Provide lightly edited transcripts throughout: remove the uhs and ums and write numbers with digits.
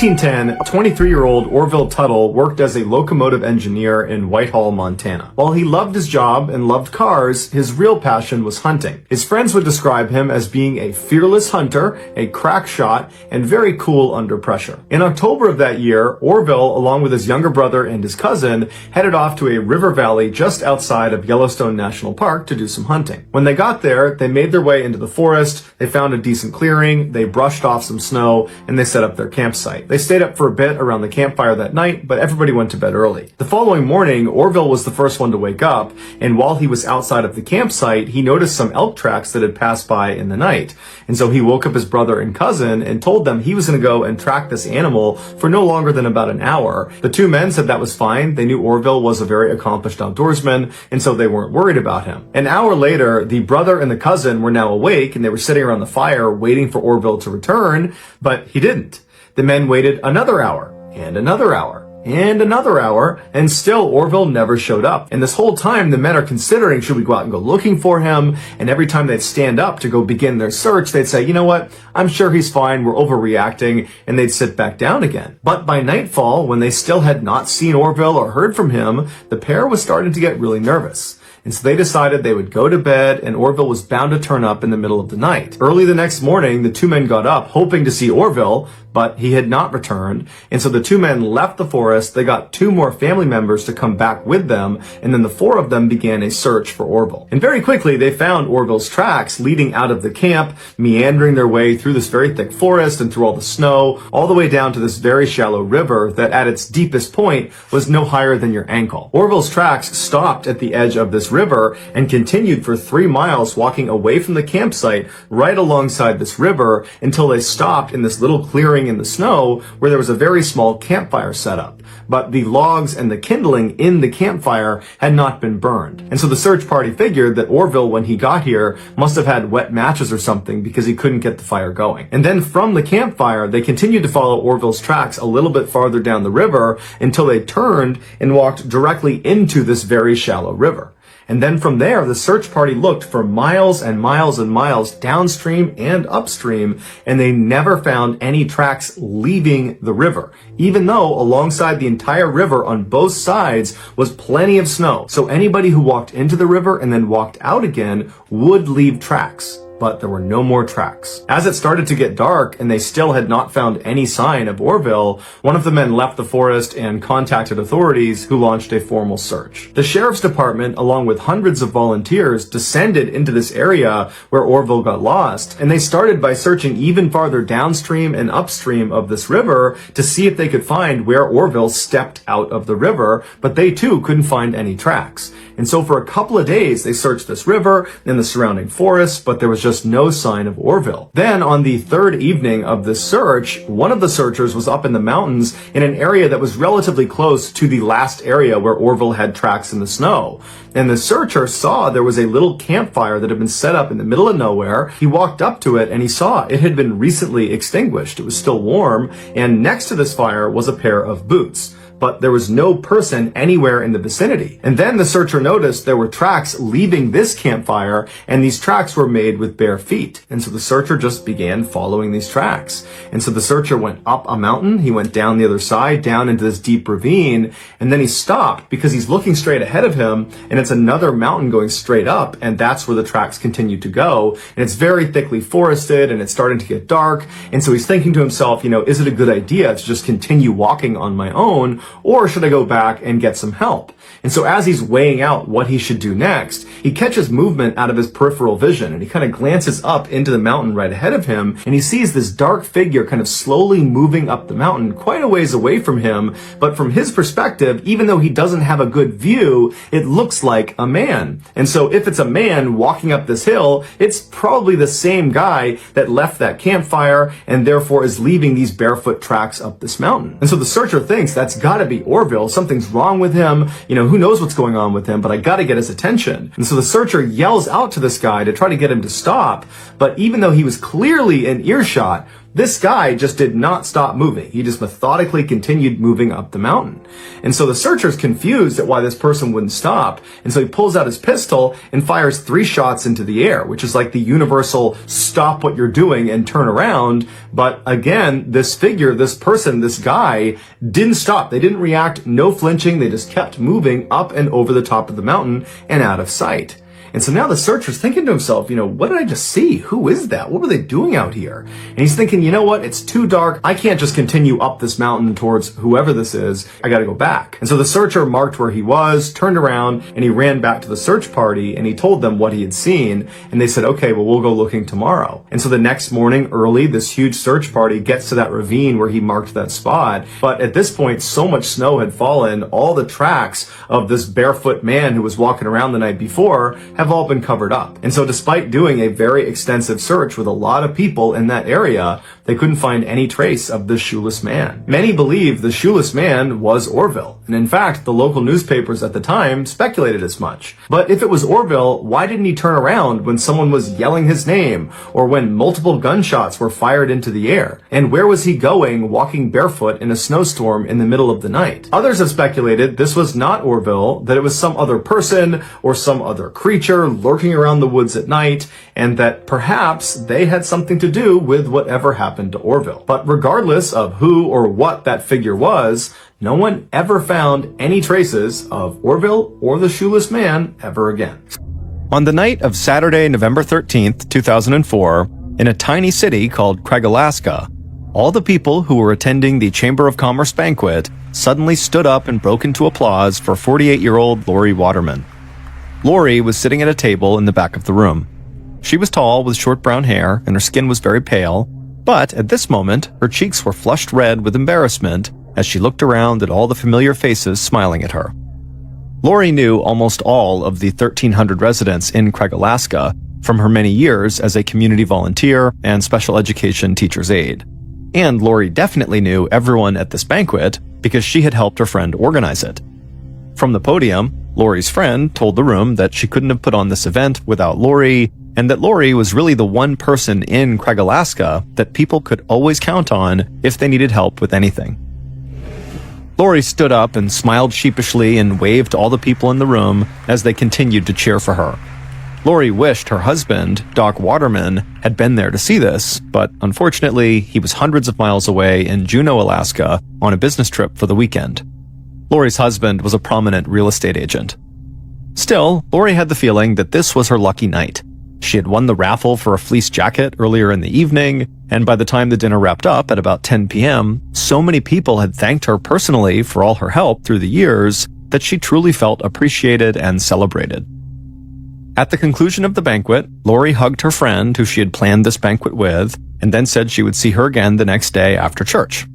1910, 23-year-old Orville Tuttle worked as a locomotive engineer in Whitehall, Montana. While he loved his job and loved cars, his real passion was hunting. His friends would describe him as being a fearless hunter, a crack shot, and very cool under pressure. In October of that year, Orville, along with his younger brother and his cousin, headed off to a river valley just outside of Yellowstone National Park to do some hunting. When they got there, they made their way into the forest, they found a decent clearing, they brushed off some snow, and they set up their campsite. They stayed up for a bit around the campfire that night, but everybody went to bed early. The following morning, Orville was the first one to wake up, and while he was outside of the campsite, he noticed some elk tracks that had passed by in the night. And so he woke up his brother and cousin and told them he was going to go and track this animal for no longer than about an hour. The two men said that was fine. They knew Orville was a very accomplished outdoorsman, and so they weren't worried about him. An hour later, the brother and the cousin were now awake, and they were sitting around the fire waiting for Orville to return, but he didn't. The men waited another hour, and another hour, and another hour, and still Orville never showed up. And this whole time, the men are considering, should we go out and go looking for him? And every time they'd stand up to go begin their search, they'd say, you know what, I'm sure he's fine, we're overreacting, and they'd sit back down again. But by nightfall, when they still had not seen Orville or heard from him, the pair was starting to get really nervous. And so they decided they would go to bed, and Orville was bound to turn up in the middle of the night. Early the next morning, the two men got up hoping to see Orville, but he had not returned. And so the two men left the forest. They got two more family members to come back with them, and then the four of them began a search for Orville. And very quickly, they found Orville's tracks leading out of the camp, meandering their way through this very thick forest and through all the snow, all the way down to this very shallow river that at its deepest point was no higher than your ankle. Orville's tracks stopped at the edge of this river and continued for 3 miles, walking away from the campsite right alongside this river until they stopped in this little clearing in the snow where there was a very small campfire set up. But the logs and the kindling in the campfire had not been burned. And so the search party figured that Orville, when he got here, must have had wet matches or something because he couldn't get the fire going. And then from the campfire, they continued to follow Orville's tracks a little bit farther down the river until they turned and walked directly into this very shallow river. And then from there, the search party looked for miles and miles and miles downstream and upstream, and they never found any tracks leaving the river, even though alongside the entire river on both sides was plenty of snow. So anybody who walked into the river and then walked out again would leave tracks. But there were no more tracks. As it started to get dark and they still had not found any sign of Orville, one of the men left the forest and contacted authorities, who launched a formal search. The sheriff's department, along with hundreds of volunteers, descended into this area where Orville got lost, and they started by searching even farther downstream and upstream of this river to see if they could find where Orville stepped out of the river, but they too couldn't find any tracks. And so for a couple of days, they searched this river and the surrounding forests, but there was just no sign of Orville. Then on the third evening of this search, one of the searchers was up in the mountains in an area that was relatively close to the last area where Orville had tracks in the snow. And the searcher saw there was a little campfire that had been set up in the middle of nowhere. He walked up to it and he saw it had been recently extinguished. It was still warm, and next to this fire was a pair of boots. But there was no person anywhere in the vicinity. And then the searcher noticed there were tracks leaving this campfire, and these tracks were made with bare feet. And so the searcher just began following these tracks. And so the searcher went up a mountain, he went down the other side, down into this deep ravine, and then he stopped because he's looking straight ahead of him, and it's another mountain going straight up, and that's where the tracks continued to go. And it's very thickly forested, and it's starting to get dark, and so he's thinking to himself, you know, is it a good idea to just continue walking on my own, or should I go back and get some help? And so as he's weighing out what he should do next, he catches movement out of his peripheral vision, and he kind of glances up into the mountain right ahead of him, and he sees this dark figure kind of slowly moving up the mountain quite a ways away from him. But from his perspective, even though he doesn't have a good view, it looks like a man. And so if it's a man walking up this hill, it's probably the same guy that left that campfire and therefore is leaving these barefoot tracks up this mountain. And so the searcher thinks that's gotta be Orville. Something's wrong with him. You know, who knows what's going on with him, but I gotta get his attention. And so the searcher yells out to this guy to try to get him to stop. But even though he was clearly in earshot, This guy just did not stop moving. He just methodically continued moving up the mountain. And so the searcher's confused at why this person wouldn't stop. And so he pulls out his pistol and fires 3 shots into the air, which is like the universal stop what you're doing and turn around. But again, this figure, this person, this guy didn't stop. They didn't react, no flinching. They just kept moving up and over the top of the mountain and out of sight. And so now the searcher's thinking to himself, what did I just see? Who is that? What were they doing out here? And he's thinking, you know what? It's too dark. I can't just continue up this mountain towards whoever this is. I gotta go back. And so the searcher marked where he was, turned around, and he ran back to the search party, and he told them what he had seen. And they said, okay, well, we'll go looking tomorrow. And so the next morning early, this huge search party gets to that ravine where he marked that spot. But at this point, so much snow had fallen, all the tracks of this barefoot man who was walking around the night before have all been covered up. And so despite doing a very extensive search with a lot of people in that area, they couldn't find any trace of this shoeless man. Many believe the shoeless man was Orville. And in fact, the local newspapers at the time speculated as much. But if it was Orville, why didn't he turn around when someone was yelling his name or when multiple gunshots were fired into the air? And where was he going walking barefoot in a snowstorm in the middle of the night? Others have speculated this was not Orville, that it was some other person or some other creature lurking around the woods at night, and that perhaps they had something to do with whatever happened to Orville. But regardless of who or what that figure was, no one ever found any traces of Orville or the shoeless man ever again. On the night of Saturday, November 13th, 2004, in a tiny city called Craig, Alaska, all the people who were attending the Chamber of Commerce banquet suddenly stood up and broke into applause for 48-year-old Lori Waterman. Lori was sitting at a table in the back of the room. She was tall with short brown hair and her skin was very pale, but at this moment, her cheeks were flushed red with embarrassment as she looked around at all the familiar faces smiling at her. Lori knew almost all of the 1,300 residents in Craig, Alaska from her many years as a community volunteer and special education teacher's aide. And Lori definitely knew everyone at this banquet because she had helped her friend organize it. From the podium, Lori's friend told the room that she couldn't have put on this event without Lori, and that Lori was really the one person in Craig, Alaska that people could always count on if they needed help with anything. Lori stood up and smiled sheepishly and waved to all the people in the room as they continued to cheer for her. Lori wished her husband, Doc Waterman, had been there to see this, but unfortunately, he was hundreds of miles away in Juneau, Alaska, on a business trip for the weekend. Lori's husband was a prominent real estate agent. Still, Lori had the feeling that this was her lucky night. She had won the raffle for a fleece jacket earlier in the evening, and by the time the dinner wrapped up at about 10 p.m., so many people had thanked her personally for all her help through the years that she truly felt appreciated and celebrated. At the conclusion of the banquet, Lori hugged her friend who she had planned this banquet with, and then said she would see her again the next day after church.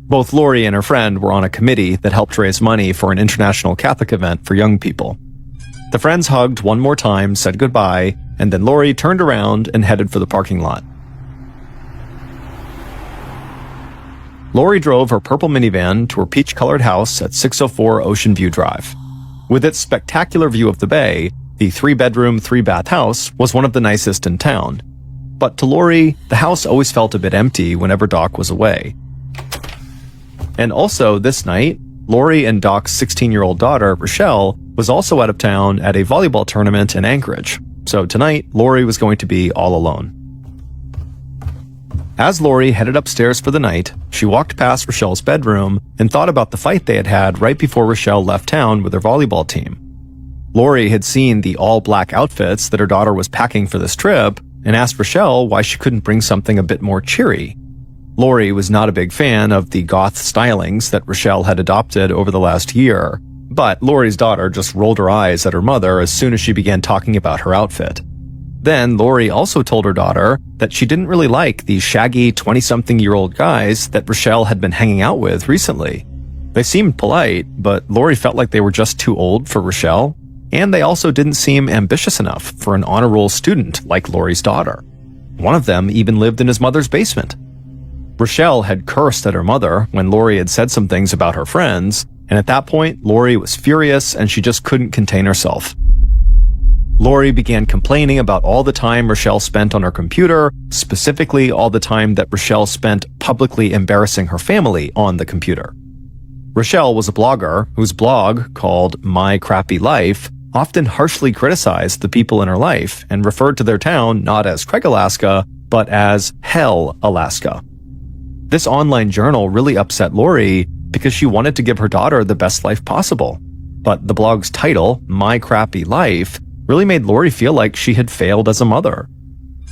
Both Lori and her friend were on a committee that helped raise money for an international Catholic event for young people. The friends hugged one more time, said goodbye, and then Lori turned around and headed for the parking lot. Lori drove her purple minivan to her peach-colored house at 604 Ocean View Drive. With its spectacular view of the bay, the 3-bedroom, 3-bath house was one of the nicest in town. But to Lori, the house always felt a bit empty whenever Doc was away. And also, this night, Lori and Doc's 16-year-old daughter, Rochelle, was also out of town at a volleyball tournament in Anchorage. So tonight, Lori was going to be all alone. As Lori headed upstairs for the night, she walked past Rochelle's bedroom and thought about the fight they had had right before Rochelle left town with her volleyball team. Lori had seen the all-black outfits that her daughter was packing for this trip and asked Rochelle why she couldn't bring something a bit more cheery. Lori was not a big fan of the goth stylings that Rochelle had adopted over the last year, but Lori's daughter just rolled her eyes at her mother as soon as she began talking about her outfit. Then Lori also told her daughter that she didn't really like the shaggy 20-something-year-old guys that Rochelle had been hanging out with recently. They seemed polite, but Lori felt like they were just too old for Rochelle, and they also didn't seem ambitious enough for an honor roll student like Lori's daughter. One of them even lived in his mother's basement. Rochelle had cursed at her mother when Lori had said some things about her friends, and at that point, Lori was furious and she just couldn't contain herself. Lori began complaining about all the time Rochelle spent on her computer, specifically all the time that Rochelle spent publicly embarrassing her family on the computer. Rochelle was a blogger whose blog, called My Crappy Life, often harshly criticized the people in her life and referred to their town not as Craig, Alaska, but as Hell, Alaska. This online journal really upset Lori because she wanted to give her daughter the best life possible. But the blog's title, My Crappy Life, really made Lori feel like she had failed as a mother.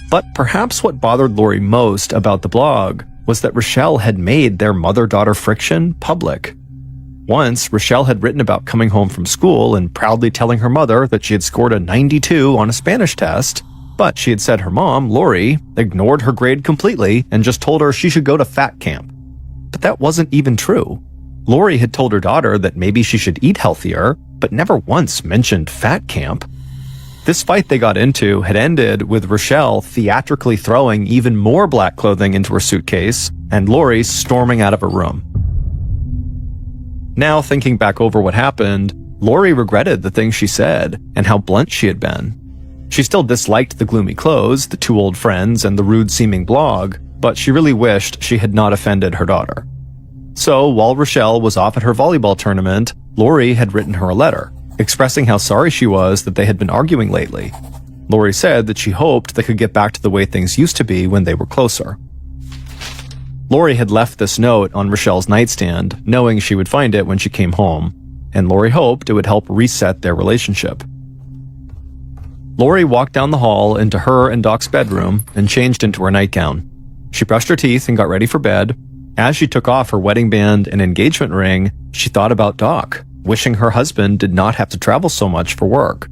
But perhaps what bothered Lori most about the blog was that Rochelle had made their mother-daughter friction public. Once, Rochelle had written about coming home from school and proudly telling her mother that she had scored a 92 on a Spanish test, but she had said her mom, Lori, ignored her grade completely and just told her she should go to fat camp. But that wasn't even true. Lori had told her daughter that maybe she should eat healthier, but never once mentioned fat camp. This fight they got into had ended with Rochelle theatrically throwing even more black clothing into her suitcase and Lori storming out of her room. Now, thinking back over what happened, Lori regretted the things she said and how blunt she had been. She still disliked the gloomy clothes, the two old friends, and the rude-seeming blog, but she really wished she had not offended her daughter. So, while Rochelle was off at her volleyball tournament, Lori had written her a letter, expressing how sorry she was that they had been arguing lately. Lori said that she hoped they could get back to the way things used to be when they were closer. Lori had left this note on Rochelle's nightstand, knowing she would find it when she came home, and Lori hoped it would help reset their relationship. Lori walked down the hall into her and Doc's bedroom and changed into her nightgown. She brushed her teeth and got ready for bed. As she took off her wedding band and engagement ring, she thought about Doc, wishing her husband did not have to travel so much for work.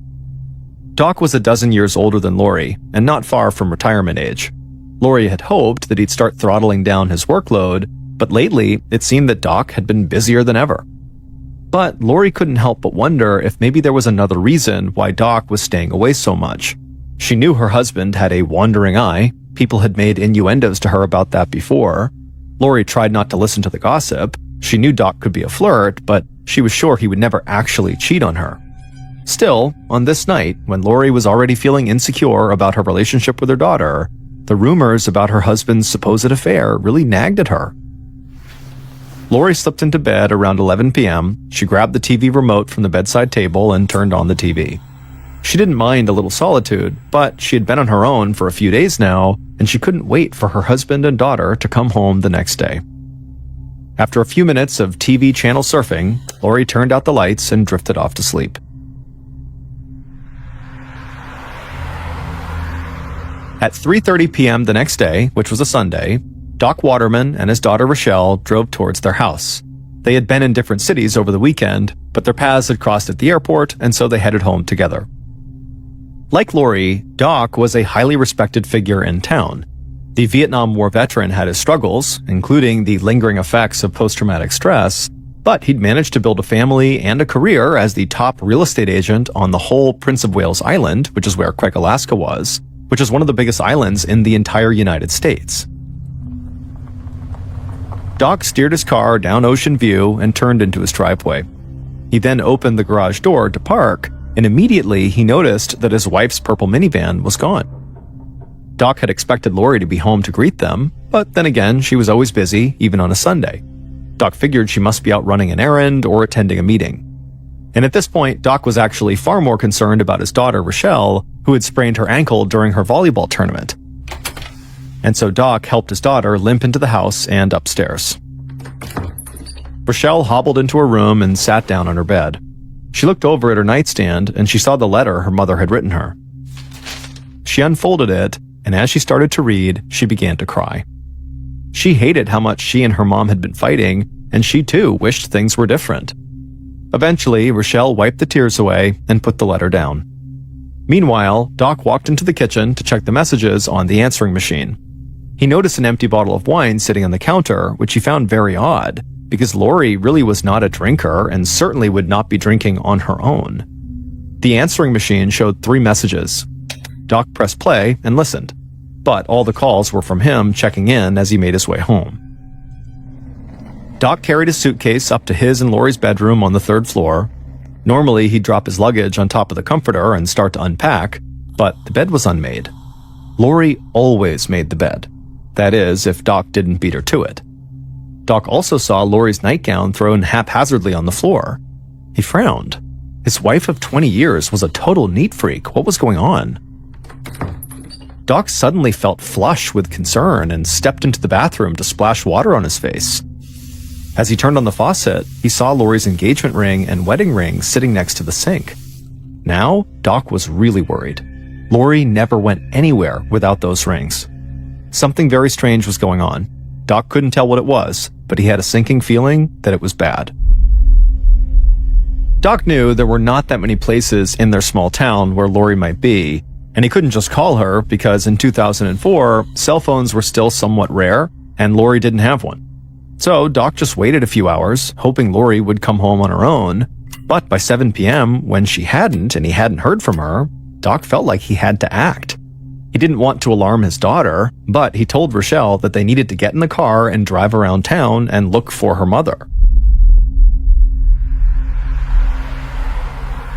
Doc was a dozen years older than Lori, and not far from retirement age. Lori had hoped that he'd start throttling down his workload, but lately it seemed that Doc had been busier than ever. But Lori couldn't help but wonder if maybe there was another reason why Doc was staying away so much. She knew her husband had a wandering eye. People had made innuendos to her about that before. Lori tried not to listen to the gossip. She knew Doc could be a flirt, but she was sure he would never actually cheat on her. Still, on this night, when Lori was already feeling insecure about her relationship with her daughter, the rumors about her husband's supposed affair really nagged at her. Lori slipped into bed around 11 p.m. She grabbed the TV remote from the bedside table and turned on the TV. She didn't mind a little solitude, but she had been on her own for a few days now, and she couldn't wait for her husband and daughter to come home the next day. After a few minutes of TV channel surfing, Lori turned out the lights and drifted off to sleep. At 3:30 p.m. the next day, which was a Sunday, Doc Waterman and his daughter Rochelle drove towards their house. They had been in different cities over the weekend, but their paths had crossed at the airport, and so they headed home together. Like Lori, Doc was a highly respected figure in town. The Vietnam War veteran had his struggles, including the lingering effects of post-traumatic stress, but he'd managed to build a family and a career as the top real estate agent on the whole Prince of Wales Island, which is where Craig, Alaska was, which is one of the biggest islands in the entire United States. Doc steered his car down Ocean View and turned into his driveway. He then opened the garage door to park, and immediately he noticed that his wife's purple minivan was gone. Doc had expected Lori to be home to greet them, but then again, she was always busy, even on a Sunday. Doc figured she must be out running an errand or attending a meeting. And at this point, Doc was actually far more concerned about his daughter, Rochelle, who had sprained her ankle during her volleyball tournament. And so Doc helped his daughter limp into the house and upstairs. Rochelle hobbled into her room and sat down on her bed. She looked over at her nightstand and she saw the letter her mother had written her. She unfolded it, and as she started to read, she began to cry. She hated how much she and her mom had been fighting, and she too wished things were different. Eventually, Rochelle wiped the tears away and put the letter down. Meanwhile, Doc walked into the kitchen to check the messages on the answering machine. He noticed an empty bottle of wine sitting on the counter, which he found very odd, because Lori really was not a drinker and certainly would not be drinking on her own. The answering machine showed 3 messages. Doc pressed play and listened, but all the calls were from him checking in as he made his way home. Doc carried his suitcase up to his and Lori's bedroom on the 3rd floor. Normally, he'd drop his luggage on top of the comforter and start to unpack, but the bed was unmade. Lori always made the bed. That is, if Doc didn't beat her to it. Doc also saw Lori's nightgown thrown haphazardly on the floor. He frowned. His wife of 20 years was a total neat freak. What was going on? Doc suddenly felt flush with concern and stepped into the bathroom to splash water on his face. As he turned on the faucet, he saw Lori's engagement ring and wedding ring sitting next to the sink. Now, Doc was really worried. Lori never went anywhere without those rings. Something very strange was going on. Doc couldn't tell what it was, but he had a sinking feeling that it was bad. Doc knew there were not that many places in their small town where Lori might be, and he couldn't just call her because in 2004, cell phones were still somewhat rare, and Lori didn't have one. So Doc just waited a few hours, hoping Lori would come home on her own, but by 7 p.m., when she hadn't and he hadn't heard from her, Doc felt like he had to act. He didn't want to alarm his daughter, but he told Rochelle that they needed to get in the car and drive around town and look for her mother.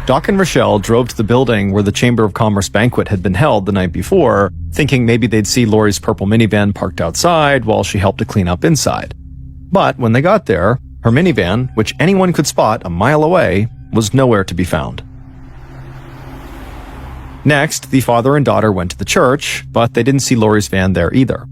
Doc and Rochelle drove to the building where the Chamber of Commerce banquet had been held the night before, thinking maybe they'd see Lori's purple minivan parked outside while she helped to clean up inside. But when they got there, her minivan, which anyone could spot a mile away, was nowhere to be found. Next, the father and daughter went to the church, but they didn't see Lori's van there either.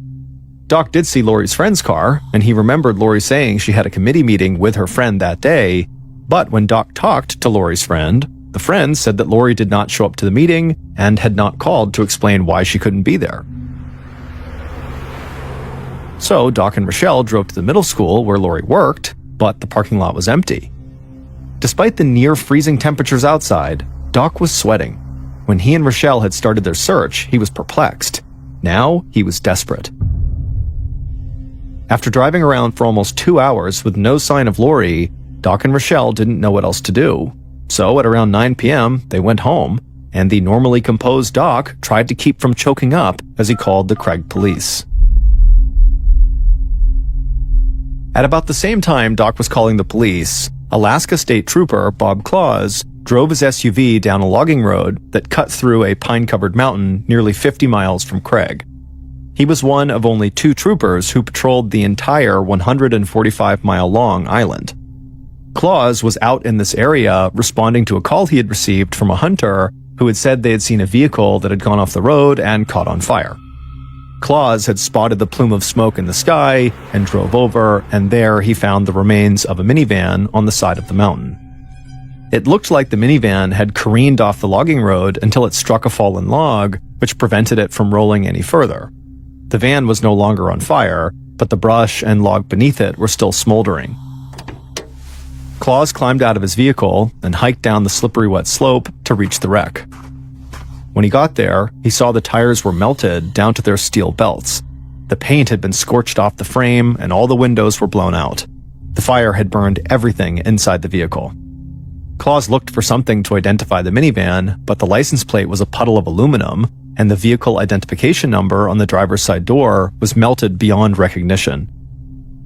Doc did see Lori's friend's car, and he remembered Lori saying she had a committee meeting with her friend that day, but when Doc talked to Lori's friend, the friend said that Lori did not show up to the meeting and had not called to explain why she couldn't be there. So Doc and Rochelle drove to the middle school where Lori worked, but the parking lot was empty. Despite the near freezing temperatures outside, Doc was sweating. When he and Rochelle had started their search, he was perplexed. Now he was desperate. After driving around for almost 2 hours with no sign of Lori, Doc and Rochelle didn't know what else to do. So at around 9 p.m., they went home, and the normally composed Doc tried to keep from choking up as he called the Craig police. At about the same time Doc was calling the police, Alaska State Trooper Bob Claus drove his SUV down a logging road that cut through a pine-covered mountain nearly 50 miles from Craig. He was one of only 2 troopers who patrolled the entire 145-mile-long island. Claus was out in this area responding to a call he had received from a hunter who had said they had seen a vehicle that had gone off the road and caught on fire. Claus had spotted the plume of smoke in the sky and drove over, and there he found the remains of a minivan on the side of the mountain. It looked like the minivan had careened off the logging road until it struck a fallen log, which prevented it from rolling any further. The van was no longer on fire, but the brush and log beneath it were still smoldering. Claus climbed out of his vehicle and hiked down the slippery wet slope to reach the wreck. When he got there, he saw the tires were melted down to their steel belts. The paint had been scorched off the frame and all the windows were blown out. The fire had burned everything inside the vehicle. Claus looked for something to identify the minivan, but the license plate was a puddle of aluminum, and the vehicle identification number on the driver's side door was melted beyond recognition.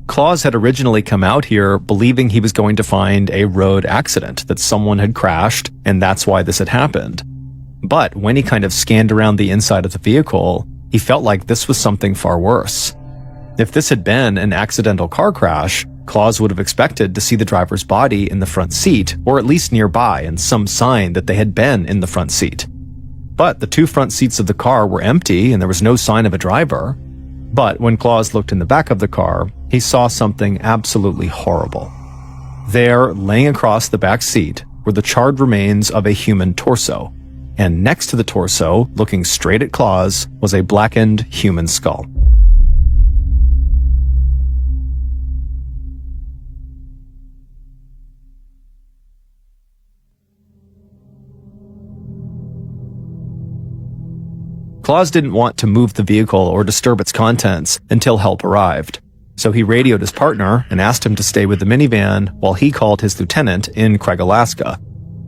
Claus had originally come out here believing he was going to find a road accident, that someone had crashed, and that's why this had happened. But when he kind of scanned around the inside of the vehicle, he felt like this was something far worse. If this had been an accidental car crash, Claus would have expected to see the driver's body in the front seat, or at least nearby, and some sign that they had been in the front seat. But the 2 front seats of the car were empty and there was no sign of a driver. But when Claus looked in the back of the car, he saw something absolutely horrible. There, laying across the back seat, were the charred remains of a human torso. And next to the torso, looking straight at Claus, was a blackened human skull. Claus didn't want to move the vehicle or disturb its contents until help arrived. So he radioed his partner and asked him to stay with the minivan while he called his lieutenant in Craig, Alaska.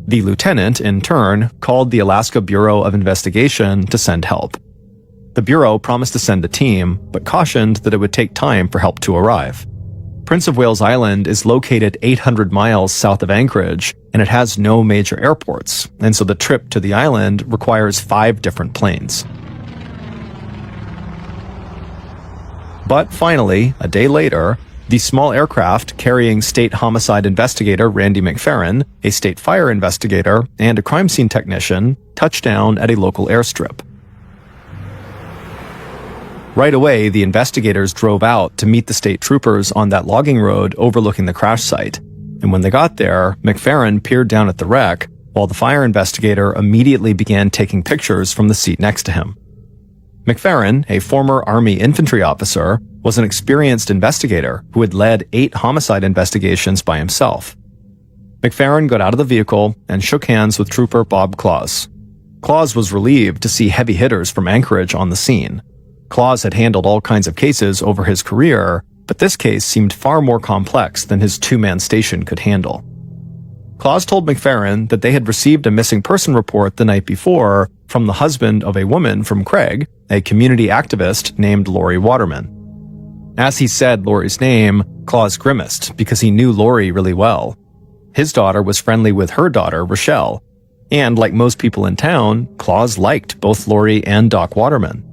The lieutenant, in turn, called the Alaska Bureau of Investigation to send help. The Bureau promised to send a team, but cautioned that it would take time for help to arrive. Prince of Wales Island is located 800 miles south of Anchorage, and it has no major airports, and so the trip to the island requires 5 different planes. But finally, a day later, the small aircraft carrying state homicide investigator Randy McFerrin, a state fire investigator, and a crime scene technician touched down at a local airstrip. Right away, the investigators drove out to meet the state troopers on that logging road overlooking the crash site. And when they got there, McFerrin peered down at the wreck, while the fire investigator immediately began taking pictures from the seat next to him. McFerrin, a former Army infantry officer, was an experienced investigator who had led 8 homicide investigations by himself. McFerrin got out of the vehicle and shook hands with Trooper Bob Claus. Claus was relieved to see heavy hitters from Anchorage on the scene. Claus had handled all kinds of cases over his career, but this case seemed far more complex than his 2-man station could handle. Claus told McFerrin that they had received a missing person report the night before from the husband of a woman from Craig, a community activist named Lori Waterman. As he said Lori's name, Claus grimaced because he knew Lori really well. His daughter was friendly with her daughter, Rochelle, and like most people in town, Claus liked both Lori and Doc Waterman.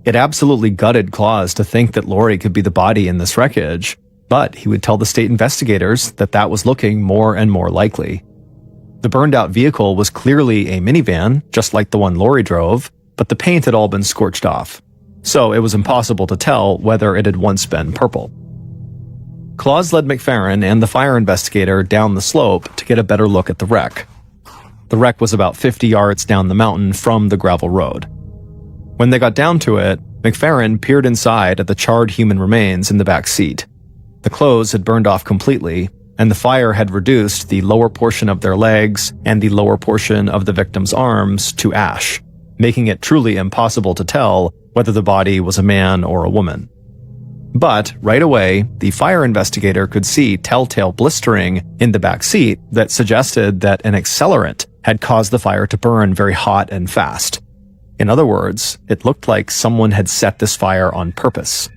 It absolutely gutted Claus to think that Lori could be the body in this wreckage, but he would tell the state investigators that that was looking more and more likely. The burned-out vehicle was clearly a minivan, just like the one Lori drove, but the paint had all been scorched off, so it was impossible to tell whether it had once been purple. Claus led McFerrin and the fire investigator down the slope to get a better look at the wreck. The wreck was about 50 yards down the mountain from the gravel road. When they got down to it, McFerrin peered inside at the charred human remains in the back seat. The clothes had burned off completely, and the fire had reduced the lower portion of their legs and the lower portion of the victim's arms to ash, making it truly impossible to tell whether the body was a man or a woman. But right away, the fire investigator could see telltale blistering in the back seat that suggested that an accelerant had caused the fire to burn very hot and fast. In other words, it looked like someone had set this fire on purpose.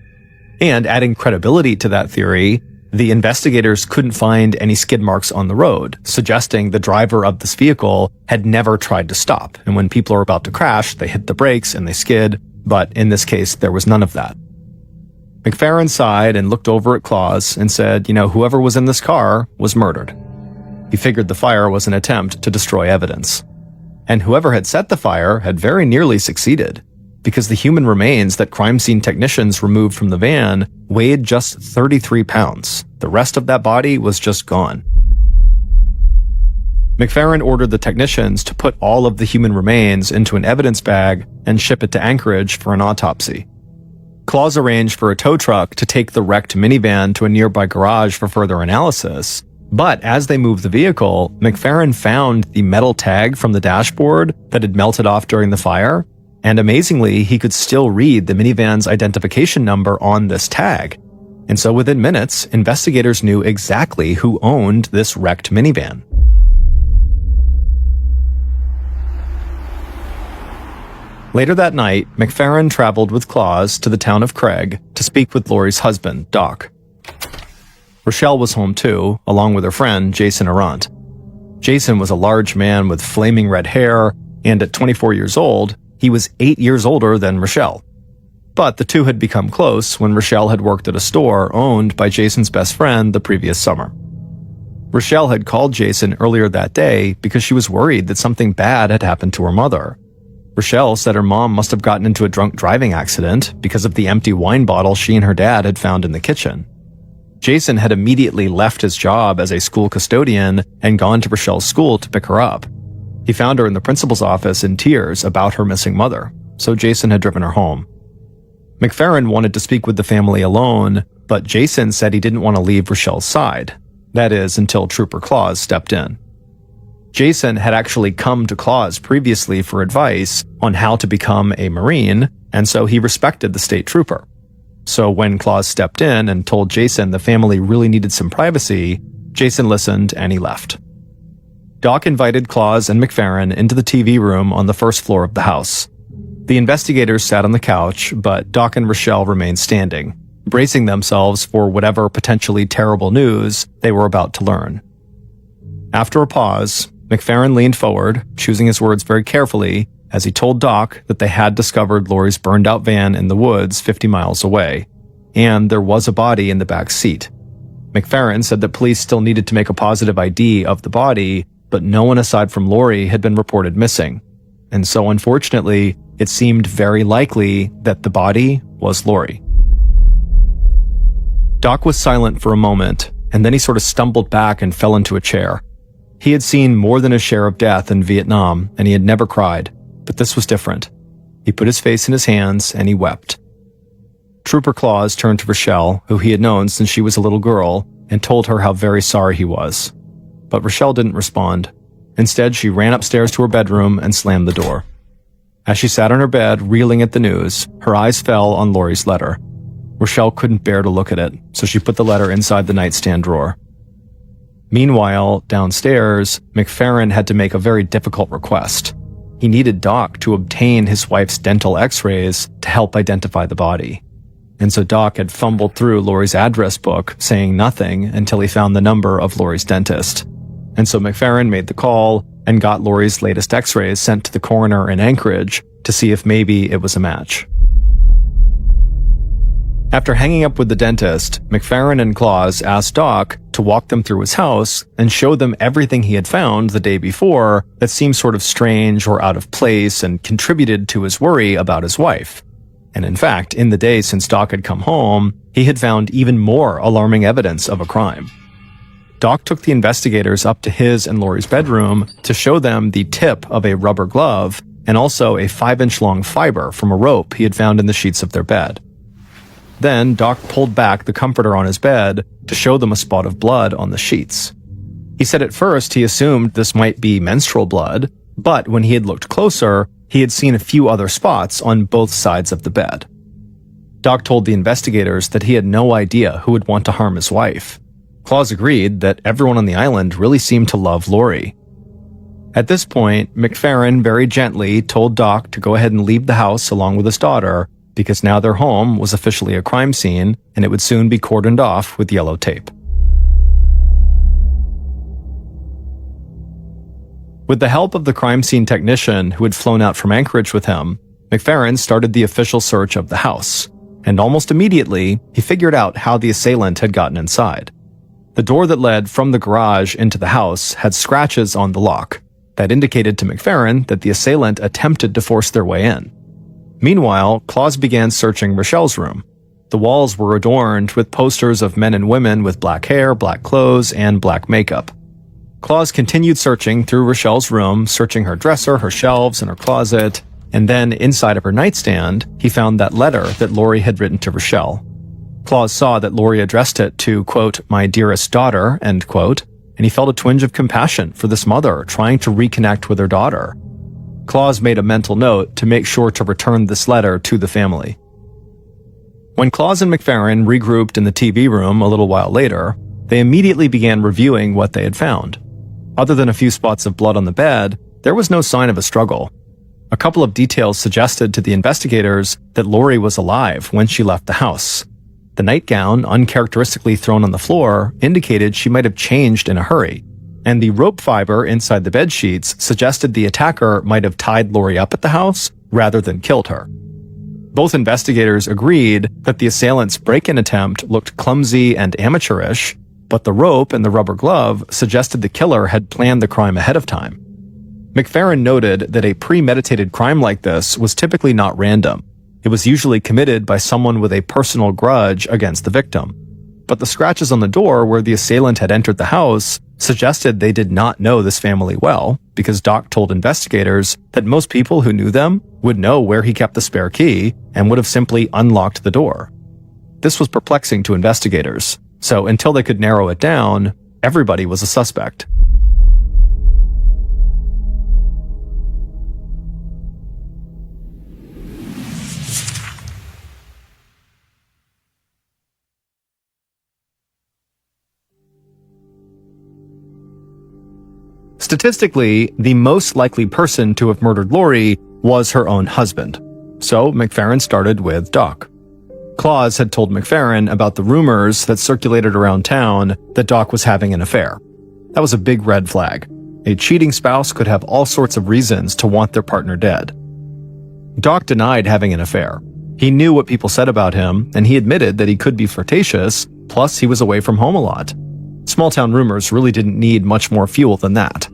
And adding credibility to that theory, the investigators couldn't find any skid marks on the road, suggesting the driver of this vehicle had never tried to stop, and when people are about to crash, they hit the brakes and they skid, but in this case, there was none of that. McFerrin sighed and looked over at Claus and said, whoever was in this car was murdered. He figured the fire was an attempt to destroy evidence. And whoever had set the fire had very nearly succeeded, because the human remains that crime scene technicians removed from the van weighed just 33 pounds. The rest of that body was just gone. McFerrin ordered the technicians to put all of the human remains into an evidence bag and ship it to Anchorage for an autopsy. Claus arranged for a tow truck to take the wrecked minivan to a nearby garage for further analysis. But as they moved the vehicle, McFerrin found the metal tag from the dashboard that had melted off during the fire, and amazingly, he could still read the minivan's identification number on this tag. And so within minutes, investigators knew exactly who owned this wrecked minivan. Later that night, McFerrin traveled with Claus to the town of Craig to speak with Lori's husband, Doc. Rochelle was home too, along with her friend, Jason Arant. Jason was a large man with flaming red hair, and at 24 years old, he was 8 years older than Rochelle. But the two had become close when Rochelle had worked at a store owned by Jason's best friend the previous summer. Rochelle had called Jason earlier that day because she was worried that something bad had happened to her mother. Rochelle said her mom must have gotten into a drunk driving accident because of the empty wine bottle she and her dad had found in the kitchen. Jason had immediately left his job as a school custodian and gone to Rochelle's school to pick her up. He found her in the principal's office in tears about her missing mother, so Jason had driven her home. McFerrin wanted to speak with the family alone, but Jason said he didn't want to leave Rochelle's side. That is, until Trooper Claus stepped in. Jason had actually come to Claus previously for advice on how to become a Marine, and so he respected the state trooper. So when Claus stepped in and told Jason the family really needed some privacy, Jason listened and he left. Doc invited Claus and McFerrin into the TV room on the first floor of the house. The investigators sat on the couch, but Doc and Rochelle remained standing. bracing themselves for whatever potentially terrible news they were about to learn. After a pause, McFerrin leaned forward, choosing his words very carefully, as he told Doc that they had discovered Lori's burned-out van in the woods 50 miles away, and there was a body in the back seat. McFerrin said that police still needed to make a positive ID of the body, but no one aside from Lori had been reported missing. And so unfortunately, it seemed very likely that the body was Lori. Doc was silent for a moment, and then he sort of stumbled back and fell into a chair. He had seen more than his share of death in Vietnam, and he had never cried, but this was different. He put his face in his hands, and he wept. Trooper Claus turned to Rochelle, who he had known since she was a little girl, and told her how very sorry he was. But Rochelle didn't respond. Instead, she ran upstairs to her bedroom and slammed the door. As she sat on her bed, reeling at the news, her eyes fell on Lori's letter. Rochelle couldn't bear to look at it, so she put the letter inside the nightstand drawer. Meanwhile, downstairs, McFerrin had to make a very difficult request. He needed Doc to obtain his wife's dental x-rays to help identify the body. And so Doc had fumbled through Lori's address book, saying nothing until he found the number of Lori's dentist. And so McFerrin made the call and got Lori's latest x-rays sent to the coroner in Anchorage to see if maybe it was a match. After hanging up with the dentist, McFerrin and Claus asked Doc to walk them through his house and show them everything he had found the day before that seemed sort of strange or out of place and contributed to his worry about his wife. And in fact, in the day since Doc had come home, he had found even more alarming evidence of a crime. Doc took the investigators up to his and Lori's bedroom to show them the tip of a rubber glove and also a 5-inch-long fiber from a rope he had found in the sheets of their bed. Then, Doc pulled back the comforter on his bed to show them a spot of blood on the sheets. He said at first he assumed this might be menstrual blood, but when he had looked closer, he had seen a few other spots on both sides of the bed. Doc told the investigators that he had no idea who would want to harm his wife. Claus agreed that everyone on the island really seemed to love Lori. At this point, McFerrin very gently told Doc to go ahead and leave the house along with his daughter, because now their home was officially a crime scene and it would soon be cordoned off with yellow tape. With the help of the crime scene technician who had flown out from Anchorage with him, McFerrin started the official search of the house, and almost immediately, he figured out how the assailant had gotten inside. The door that led from the garage into the house had scratches on the lock that indicated to McFerrin that the assailant attempted to force their way in. Meanwhile, Claus began searching Rochelle's room. The walls were adorned with posters of men and women with black hair, black clothes, and black makeup. Claus continued searching through Rochelle's room, searching her dresser, her shelves, and her closet, and then inside of her nightstand, he found that letter that Lori had written to Rochelle. Claus saw that Lori addressed it to, quote, "my dearest daughter," end quote, and he felt a twinge of compassion for this mother trying to reconnect with her daughter. Claus made a mental note to make sure to return this letter to the family. When Claus and McFerrin regrouped in the TV room a little while later, they immediately began reviewing what they had found. Other than a few spots of blood on the bed, there was no sign of a struggle. A couple of details suggested to the investigators that Lori was alive when she left the house. The nightgown, uncharacteristically thrown on the floor, indicated she might have changed in a hurry, and the rope fiber inside the bed sheets suggested the attacker might have tied Lori up at the house rather than killed her. Both investigators agreed that the assailant's break-in attempt looked clumsy and amateurish, but the rope and the rubber glove suggested the killer had planned the crime ahead of time. McFerrin noted that a premeditated crime like this was typically not random. It was usually committed by someone with a personal grudge against the victim. But the scratches on the door where the assailant had entered the house suggested they did not know this family well, because Doc told investigators that most people who knew them would know where he kept the spare key and would have simply unlocked the door. This was perplexing to investigators, so until they could narrow it down, everybody was a suspect. Statistically, the most likely person to have murdered Lori was her own husband. So McFerrin started with Doc. Claus had told McFerrin about the rumors that circulated around town that Doc was having an affair. That was a big red flag. A cheating spouse could have all sorts of reasons to want their partner dead. Doc denied having an affair. He knew what people said about him, and he admitted that he could be flirtatious, plus he was away from home a lot. Small-town rumors really didn't need much more fuel than that.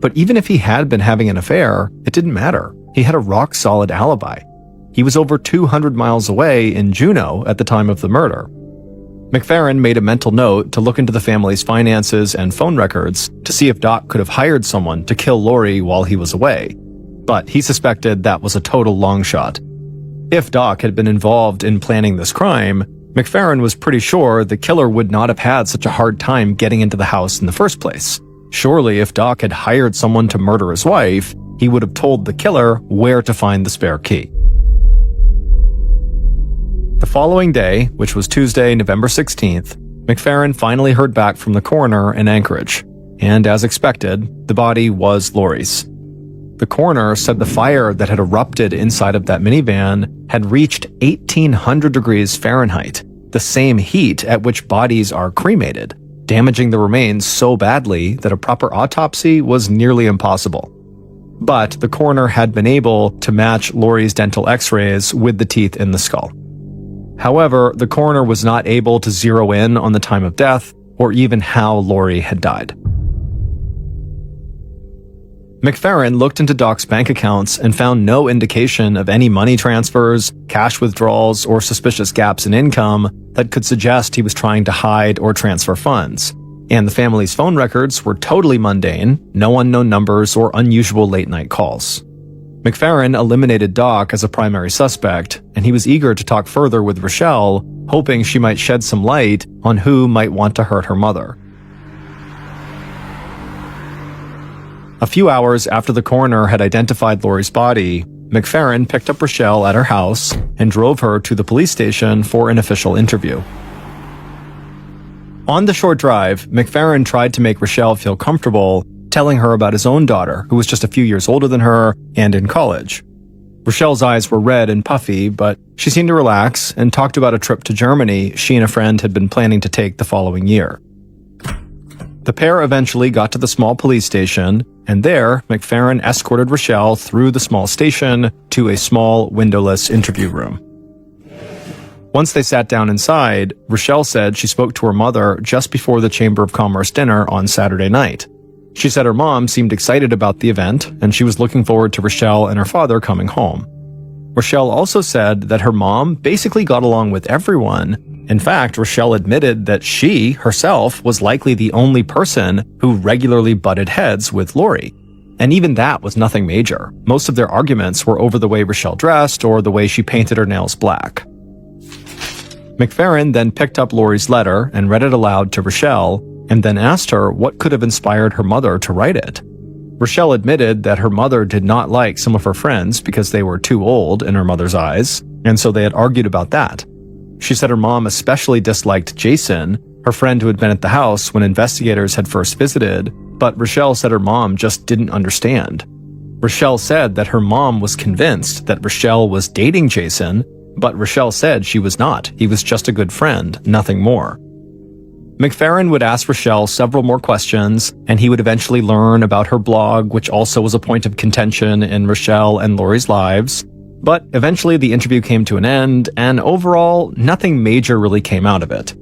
But even if he had been having an affair, it didn't matter. He had a rock-solid alibi. He was over 200 miles away in Juneau at the time of the murder. McFerrin made a mental note to look into the family's finances and phone records to see if Doc could have hired someone to kill Lori while he was away, but he suspected that was a total long shot. If Doc had been involved in planning this crime, McFerrin was pretty sure the killer would not have had such a hard time getting into the house in the first place. Surely if Doc had hired someone to murder his wife, he would have told the killer where to find the spare key. The following day, which was Tuesday, November 16th, McFerrin finally heard back from the coroner in Anchorage, and as expected, the body was Lori's. The coroner said the fire that had erupted inside of that minivan had reached 1800 degrees Fahrenheit, the same heat at which bodies are cremated, damaging the remains so badly that a proper autopsy was nearly impossible. But the coroner had been able to match Lori's dental x-rays with the teeth in the skull. However, the coroner was not able to zero in on the time of death or even how Lori had died. McFerrin looked into Doc's bank accounts and found no indication of any money transfers, cash withdrawals, or suspicious gaps in income that could suggest he was trying to hide or transfer funds. And the family's phone records were totally mundane, no unknown numbers or unusual late-night calls. McFerrin eliminated Doc as a primary suspect, and he was eager to talk further with Rochelle, hoping she might shed some light on who might want to hurt her mother. A few hours after the coroner had identified Lori's body, McFerrin picked up Rochelle at her house and drove her to the police station for an official interview. On the short drive, McFerrin tried to make Rochelle feel comfortable, telling her about his own daughter, who was just a few years older than her and in college. Rochelle's eyes were red and puffy, but she seemed to relax and talked about a trip to Germany she and a friend had been planning to take the following year. The pair eventually got to the small police station, and there, McFerrin escorted Rochelle through the small station to a small, windowless interview room. Once they sat down inside, Rochelle said she spoke to her mother just before the Chamber of Commerce dinner on Saturday night. She said her mom seemed excited about the event, and she was looking forward to Rochelle and her father coming home. Rochelle also said that her mom basically got along with everyone. In fact, Rochelle admitted that she, herself, was likely the only person who regularly butted heads with Lori. And even that was nothing major. Most of their arguments were over the way Rochelle dressed or the way she painted her nails black. McFerrin then picked up Lori's letter and read it aloud to Rochelle, and then asked her what could have inspired her mother to write it. Rochelle admitted that her mother did not like some of her friends because they were too old in her mother's eyes, and so they had argued about that. She said her mom especially disliked Jason, her friend who had been at the house when investigators had first visited, but Rochelle said her mom just didn't understand. Rochelle said that her mom was convinced that Rochelle was dating Jason, but Rochelle said she was not. He was just a good friend, nothing more. McFerrin would ask Rochelle several more questions, and he would eventually learn about her blog, which also was a point of contention in Rochelle and Lori's lives. But eventually the interview came to an end, and overall, nothing major really came out of it.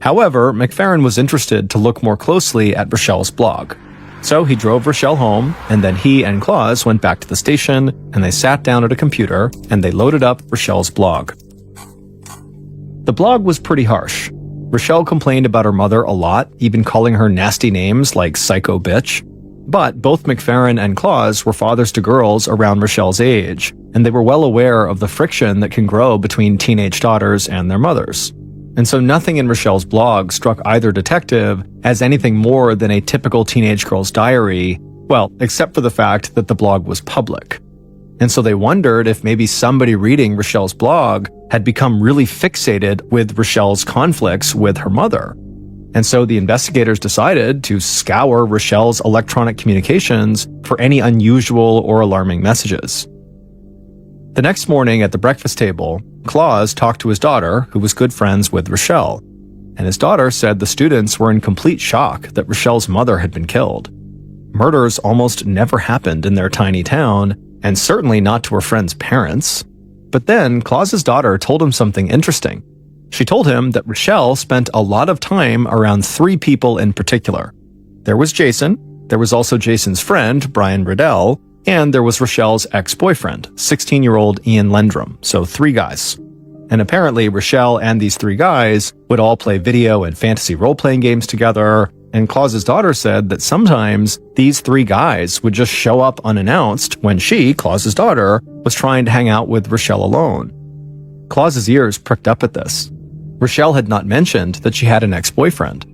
However, McFerrin was interested to look more closely at Rochelle's blog. So he drove Rochelle home, and then he and Claus went back to the station, and they sat down at a computer, and they loaded up Rochelle's blog. The blog was pretty harsh. Rochelle complained about her mother a lot, even calling her nasty names like psycho bitch. But both McFerrin and Claus were fathers to girls around Rochelle's age, and they were well aware of the friction that can grow between teenage daughters and their mothers. And so nothing in Rochelle's blog struck either detective as anything more than a typical teenage girl's diary, well, except for the fact that the blog was public. And so they wondered if maybe somebody reading Rochelle's blog had become really fixated with Rochelle's conflicts with her mother. And so the investigators decided to scour Rochelle's electronic communications for any unusual or alarming messages. The next morning at the breakfast table, Claus talked to his daughter, who was good friends with Rochelle, and his daughter said the students were in complete shock that Rochelle's mother had been killed. Murders almost never happened in their tiny town, and certainly not to her friend's parents. But then Claus's daughter told him something interesting. She told him that Rochelle spent a lot of time around 3 people in particular. There was Jason, there was also Jason's friend, Brian Riddell, and there was Rochelle's ex-boyfriend, 16-year-old Ian Lendrum, so 3 guys. And apparently Rochelle and these 3 guys would all play video and fantasy role-playing games together, and Claus's daughter said that sometimes these 3 guys would just show up unannounced when she, Claus's daughter, was trying to hang out with Rochelle alone. Claus's ears pricked up at this. Rochelle had not mentioned that she had an ex-boyfriend.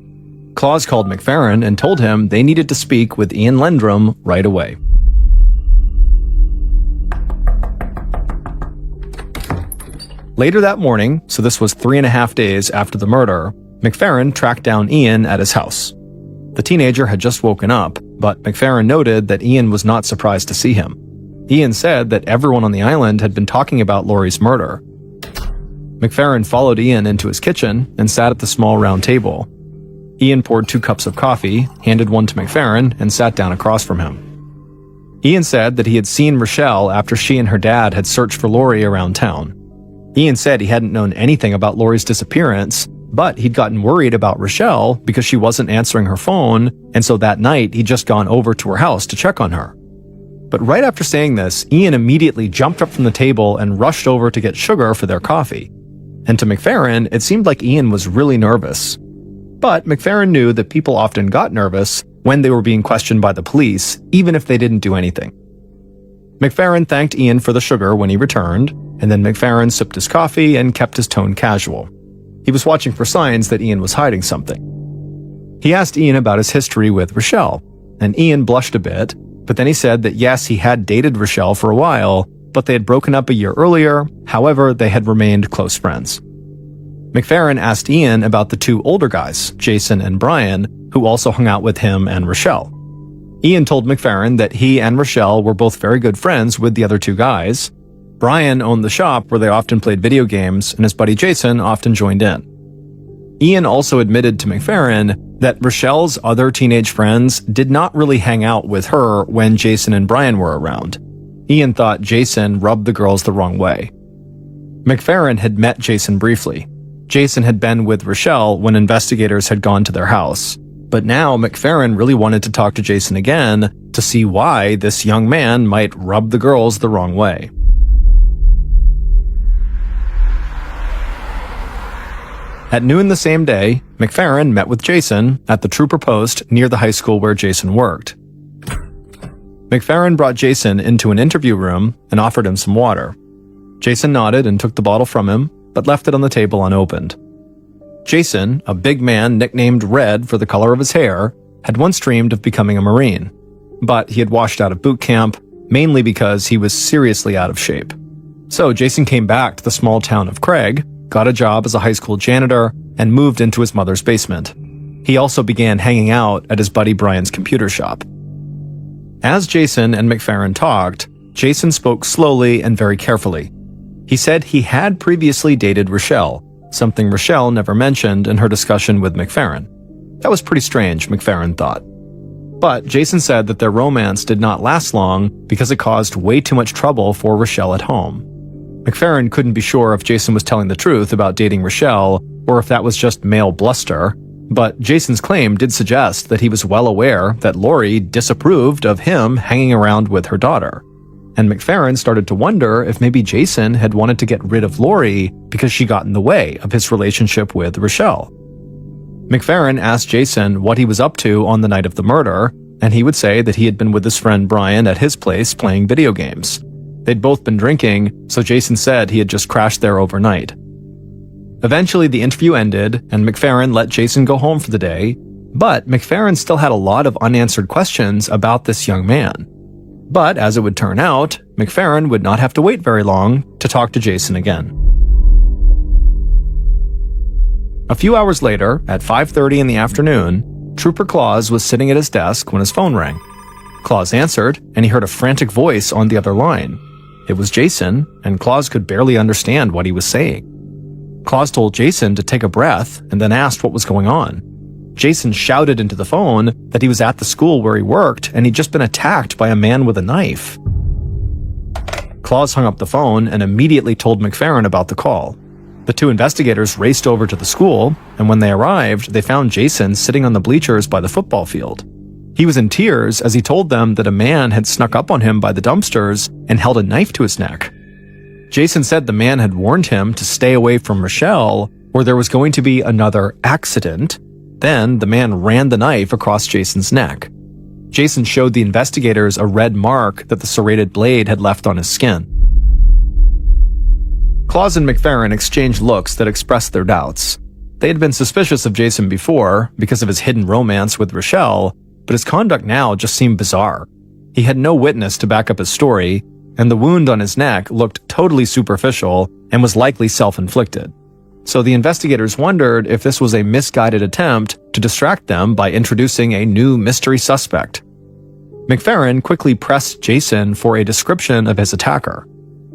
Claus called McFerrin and told him they needed to speak with Ian Lendrum right away. Later that morning, so this was 3.5 days after the murder, McFerrin tracked down Ian at his house. The teenager had just woken up, but McFerrin noted that Ian was not surprised to see him. Ian said that everyone on the island had been talking about Laurie's murder. McFerrin followed Ian into his kitchen and sat at the small round table. Ian poured 2 cups of coffee, handed one to McFerrin, and sat down across from him. Ian said that he had seen Rochelle after she and her dad had searched for Laurie around town. Ian said he hadn't known anything about Laurie's disappearance, but he'd gotten worried about Rochelle because she wasn't answering her phone, and so that night he'd just gone over to her house to check on her. But right after saying this, Ian immediately jumped up from the table and rushed over to get sugar for their coffee. And to McFerrin, it seemed like Ian was really nervous. But McFerrin knew that people often got nervous when they were being questioned by the police, even if they didn't do anything. McFerrin thanked Ian for the sugar when he returned, and then McFerrin sipped his coffee and kept his tone casual. He was watching for signs that Ian was hiding something. He asked Ian about his history with Rochelle, and Ian blushed a bit, but then he said that yes, he had dated Rochelle for a while, but they had broken up a year earlier, however, they had remained close friends. McFerrin asked Ian about the 2 older guys, Jason and Brian, who also hung out with him and Rochelle. Ian told McFerrin that he and Rochelle were both very good friends with the other 2 guys. Brian owned the shop where they often played video games, and his buddy Jason often joined in. Ian also admitted to McFerrin that Rochelle's other teenage friends did not really hang out with her when Jason and Brian were around. Ian thought Jason rubbed the girls the wrong way. McFerrin had met Jason briefly. Jason had been with Rochelle when investigators had gone to their house, but now McFerrin really wanted to talk to Jason again to see why this young man might rub the girls the wrong way. At noon the same day, McFerrin met with Jason at the Trooper Post near the high school where Jason worked. McFerrin brought Jason into an interview room and offered him some water. Jason nodded and took the bottle from him, but left it on the table unopened. Jason, a big man nicknamed Red for the color of his hair, had once dreamed of becoming a Marine, but he had washed out of boot camp, mainly because he was seriously out of shape. So Jason came back to the small town of Craig, got a job as a high school janitor, and moved into his mother's basement. He also began hanging out at his buddy Brian's computer shop. As Jason and McFerrin talked, Jason spoke slowly and very carefully. He said he had previously dated Rochelle, something Rochelle never mentioned in her discussion with McFerrin. That was pretty strange, McFerrin thought. But Jason said that their romance did not last long because it caused way too much trouble for Rochelle at home. McFerrin couldn't be sure if Jason was telling the truth about dating Rochelle or if that was just male bluster, but Jason's claim did suggest that he was well aware that Laurie disapproved of him hanging around with her daughter. And McFerrin started to wonder if maybe Jason had wanted to get rid of Laurie because she got in the way of his relationship with Rochelle. McFerrin asked Jason what he was up to on the night of the murder, and he would say that he had been with his friend Brian at his place playing video games. They'd both been drinking, so Jason said he had just crashed there overnight. Eventually the interview ended, and McFerrin let Jason go home for the day, but McFerrin still had a lot of unanswered questions about this young man. But as it would turn out, McFerrin would not have to wait very long to talk to Jason again. A few hours later, at 5:30 in the afternoon, Trooper Claus was sitting at his desk when his phone rang. Claus answered, and he heard a frantic voice on the other line. It was Jason, and Claus could barely understand what he was saying. Claus told Jason to take a breath and then asked what was going on. Jason shouted into the phone that he was at the school where he worked and he'd just been attacked by a man with a knife. Claus hung up the phone and immediately told McFerrin about the call. The two investigators raced over to the school, and when they arrived, they found Jason sitting on the bleachers by the football field. He was in tears as he told them that a man had snuck up on him by the dumpsters and held a knife to his neck. Jason said the man had warned him to stay away from Rochelle, or there was going to be another accident. Then the man ran the knife across Jason's neck. Jason showed the investigators a red mark that the serrated blade had left on his skin. Claus and McFerrin exchanged looks that expressed their doubts. They had been suspicious of Jason before because of his hidden romance with Rochelle, but his conduct now just seemed bizarre. He had no witness to back up his story, and the wound on his neck looked totally superficial and was likely self-inflicted. So the investigators wondered if this was a misguided attempt to distract them by introducing a new mystery suspect. McFerrin quickly pressed Jason for a description of his attacker.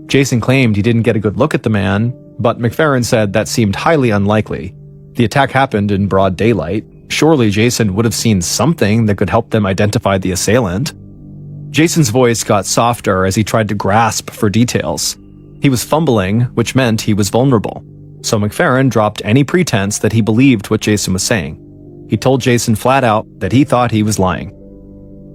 Jason claimed he didn't get a good look at the man, but McFerrin said that seemed highly unlikely. The attack happened in broad daylight. Surely Jason would have seen something that could help them identify the assailant. Jason's voice got softer as he tried to grasp for details. He was fumbling, which meant he was vulnerable. So McFerrin dropped any pretense that he believed what Jason was saying. He told Jason flat out that he thought he was lying.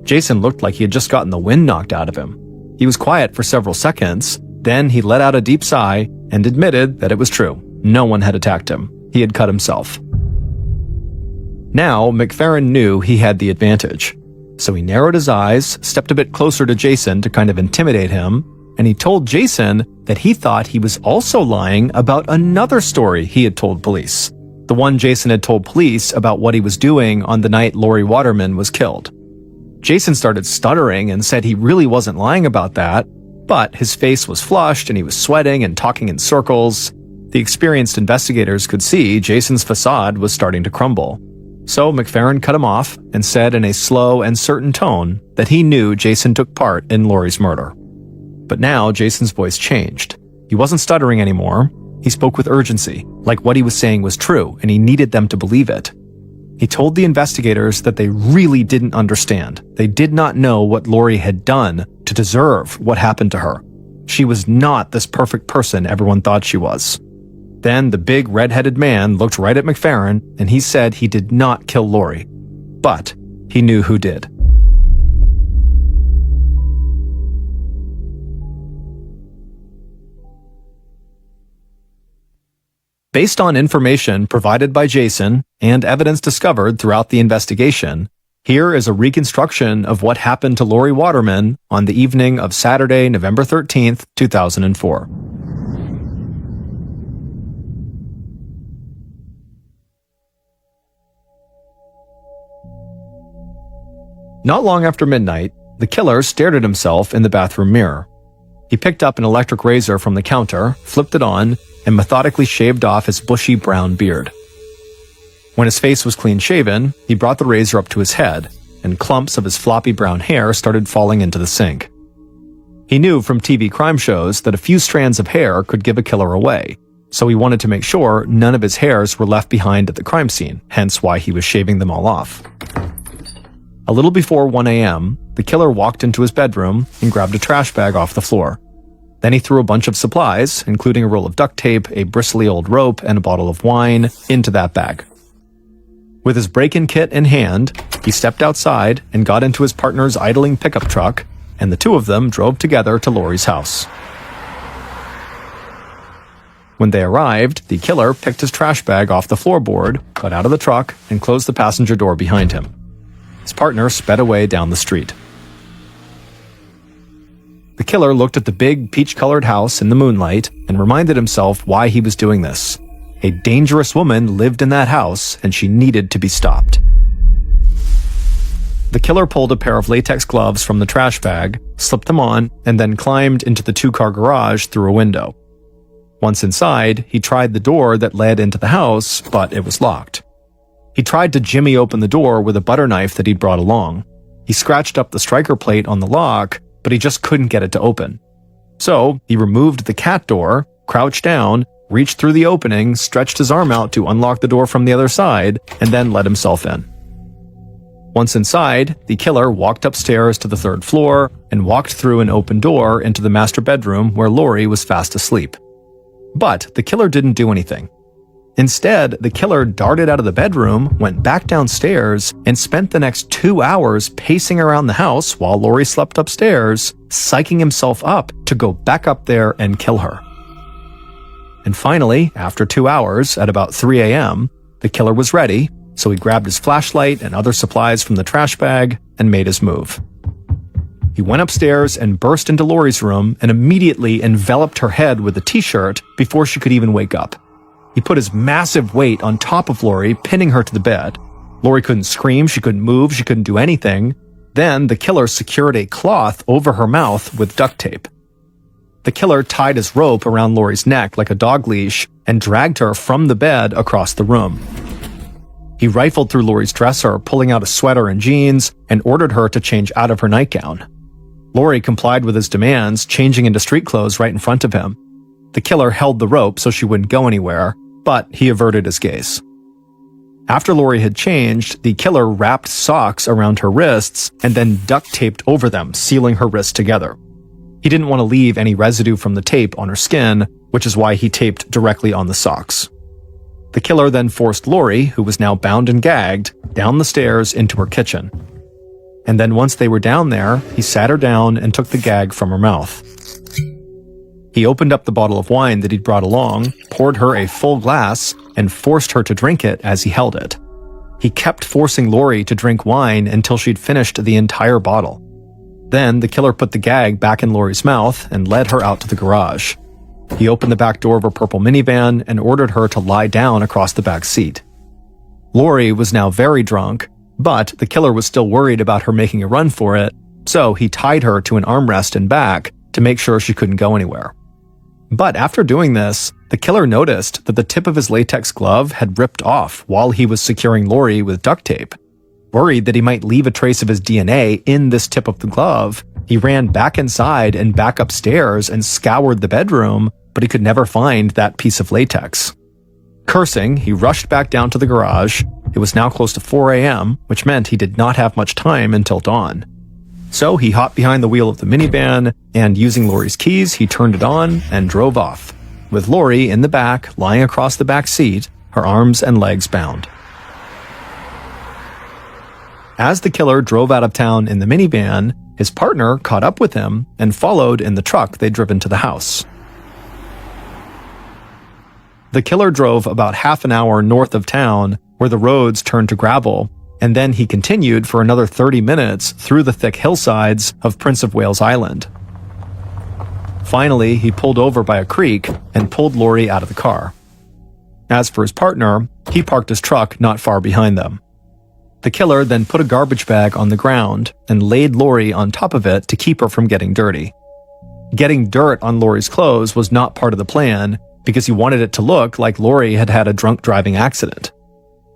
Jason looked like he had just gotten the wind knocked out of him. He was quiet for several seconds, then he let out a deep sigh and admitted that it was true. No one had attacked him. He had cut himself. Now, McFerrin knew he had the advantage. So he narrowed his eyes, stepped a bit closer to Jason to kind of intimidate him, and he told Jason that he thought he was also lying about another story he had told police. The one Jason had told police about what he was doing on the night Lori Waterman was killed. Jason started stuttering and said he really wasn't lying about that, but his face was flushed and he was sweating and talking in circles. The experienced investigators could see Jason's facade was starting to crumble. So McFerrin cut him off and said in a slow and certain tone that he knew Jason took part in Lori's murder. But now Jason's voice changed. He wasn't stuttering anymore. He spoke with urgency, like what he was saying was true and he needed them to believe it. He told the investigators that they really didn't understand. They did not know what Lori had done to deserve what happened to her. She was not this perfect person everyone thought she was. Then the big red-headed man looked right at McFerrin and he said he did not kill Lori, but he knew who did. Based on information provided by Jason and evidence discovered throughout the investigation, here is a reconstruction of what happened to Lori Waterman on the evening of Saturday, November 13th, 2004. Not long after midnight, the killer stared at himself in the bathroom mirror. He picked up an electric razor from the counter, flipped it on, and methodically shaved off his bushy brown beard. When his face was clean-shaven, he brought the razor up to his head, and clumps of his floppy brown hair started falling into the sink. He knew from TV crime shows that a few strands of hair could give a killer away, so he wanted to make sure none of his hairs were left behind at the crime scene, hence why he was shaving them all off. A little before 1 a.m., the killer walked into his bedroom and grabbed a trash bag off the floor. Then he threw a bunch of supplies, including a roll of duct tape, a bristly old rope, and a bottle of wine, into that bag. With his break-in kit in hand, he stepped outside and got into his partner's idling pickup truck, and the two of them drove together to Lori's house. When they arrived, the killer picked his trash bag off the floorboard, got out of the truck, and closed the passenger door behind him. His partner sped away down the street. The killer looked at the big peach-colored house in the moonlight and reminded himself why he was doing this. A dangerous woman lived in that house and she needed to be stopped. The killer pulled a pair of latex gloves from the trash bag, slipped them on, and then climbed into the two-car garage through a window. Once inside, he tried the door that led into the house, but it was locked. He tried to jimmy open the door with a butter knife that he'd brought along. He scratched up the striker plate on the lock, but he just couldn't get it to open. So he removed the cat door, crouched down, reached through the opening, stretched his arm out to unlock the door from the other side, and then let himself in. Once inside, the killer walked upstairs to the 3rd floor and walked through an open door into the master bedroom where Lori was fast asleep. But the killer didn't do anything. Instead, the killer darted out of the bedroom, went back downstairs, and spent the next 2 hours pacing around the house while Lori slept upstairs, psyching himself up to go back up there and kill her. And finally, after 2 hours, at about 3 a.m., the killer was ready, so he grabbed his flashlight and other supplies from the trash bag and made his move. He went upstairs and burst into Lori's room and immediately enveloped her head with a t-shirt before she could even wake up. He put his massive weight on top of Lori, pinning her to the bed. Lori couldn't scream, she couldn't move, she couldn't do anything. Then the killer secured a cloth over her mouth with duct tape. The killer tied his rope around Lori's neck like a dog leash and dragged her from the bed across the room. He rifled through Lori's dresser, pulling out a sweater and jeans, and ordered her to change out of her nightgown. Lori complied with his demands, changing into street clothes right in front of him. The killer held the rope so she wouldn't go anywhere, but he averted his gaze. After Lori had changed, the killer wrapped socks around her wrists and then duct taped over them, sealing her wrists together. He didn't want to leave any residue from the tape on her skin, which is why he taped directly on the socks. The killer then forced Lori, who was now bound and gagged, down the stairs into her kitchen. And then once they were down there, he sat her down and took the gag from her mouth. He opened up the bottle of wine that he'd brought along, poured her a full glass, and forced her to drink it as he held it. He kept forcing Lori to drink wine until she'd finished the entire bottle. Then the killer put the gag back in Lori's mouth and led her out to the garage. He opened the back door of her purple minivan and ordered her to lie down across the back seat. Lori was now very drunk, but the killer was still worried about her making a run for it, so he tied her to an armrest and back to make sure she couldn't go anywhere. But after doing this, the killer noticed that the tip of his latex glove had ripped off while he was securing Lori with duct tape. Worried that he might leave a trace of his DNA in this tip of the glove, he ran back inside and back upstairs and scoured the bedroom, but he could never find that piece of latex. Cursing, he rushed back down to the garage. It was now close to 4 a.m., which meant he did not have much time until dawn. So he hopped behind the wheel of the minivan, and using Lori's keys, he turned it on and drove off, with Lori in the back, lying across the back seat, her arms and legs bound. As the killer drove out of town in the minivan, his partner caught up with him and followed in the truck they'd driven to the house. The killer drove about half an hour north of town, where the roads turned to gravel, and then he continued for another 30 minutes through the thick hillsides of Prince of Wales Island. Finally, he pulled over by a creek and pulled Lori out of the car. As for his partner, he parked his truck not far behind them. The killer then put a garbage bag on the ground and laid Lori on top of it to keep her from getting dirty. Getting dirt on Lori's clothes was not part of the plan because he wanted it to look like Lori had had a drunk driving accident.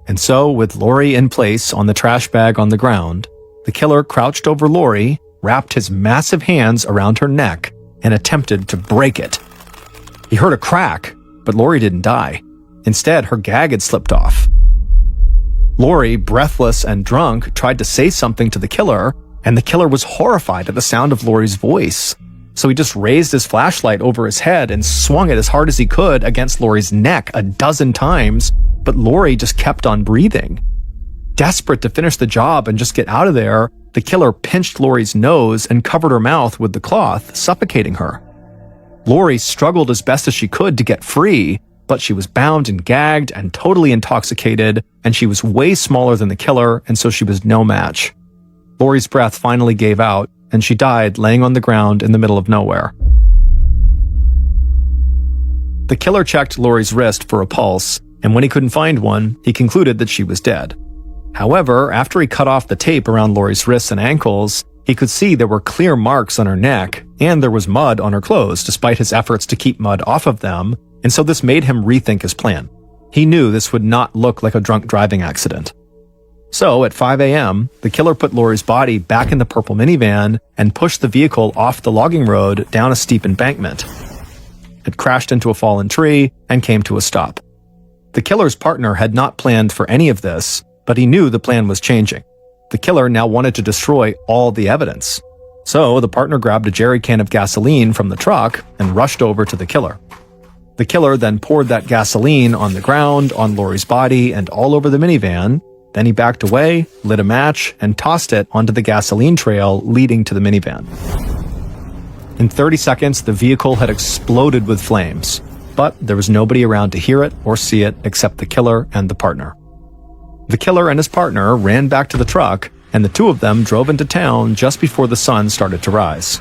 And so, with Lori in place on the trash bag on the ground, the killer crouched over Lori, wrapped his massive hands around her neck, and attempted to break it. He heard a crack, but Lori didn't die. Instead, her gag had slipped off. Lori, breathless and drunk, tried to say something to the killer, and the killer was horrified at the sound of Lori's voice. So he just raised his flashlight over his head and swung it as hard as he could against Lori's neck a dozen times, but Lori just kept on breathing. Desperate to finish the job and just get out of there, the killer pinched Lori's nose and covered her mouth with the cloth, suffocating her. Lori struggled as best as she could to get free, but she was bound and gagged and totally intoxicated, and she was way smaller than the killer, and so she was no match. Lori's breath finally gave out, and she died laying on the ground in the middle of nowhere. The killer checked Lori's wrist for a pulse, and when he couldn't find one, he concluded that she was dead. However, after he cut off the tape around Lori's wrists and ankles, he could see there were clear marks on her neck, and there was mud on her clothes despite his efforts to keep mud off of them, and so this made him rethink his plan. He knew this would not look like a drunk driving accident. So, at 5 a.m., the killer put Lori's body back in the purple minivan and pushed the vehicle off the logging road down a steep embankment. It crashed into a fallen tree and came to a stop. The killer's partner had not planned for any of this, but he knew the plan was changing. The killer now wanted to destroy all the evidence. So, the partner grabbed a jerry can of gasoline from the truck and rushed over to the killer. The killer then poured that gasoline on the ground, on Lori's body, and all over the minivan. Then he backed away, lit a match, and tossed it onto the gasoline trail leading to the minivan. In 30 seconds, the vehicle had exploded with flames, but there was nobody around to hear it or see it except the killer and the partner. The killer and his partner ran back to the truck, and the two of them drove into town just before the sun started to rise.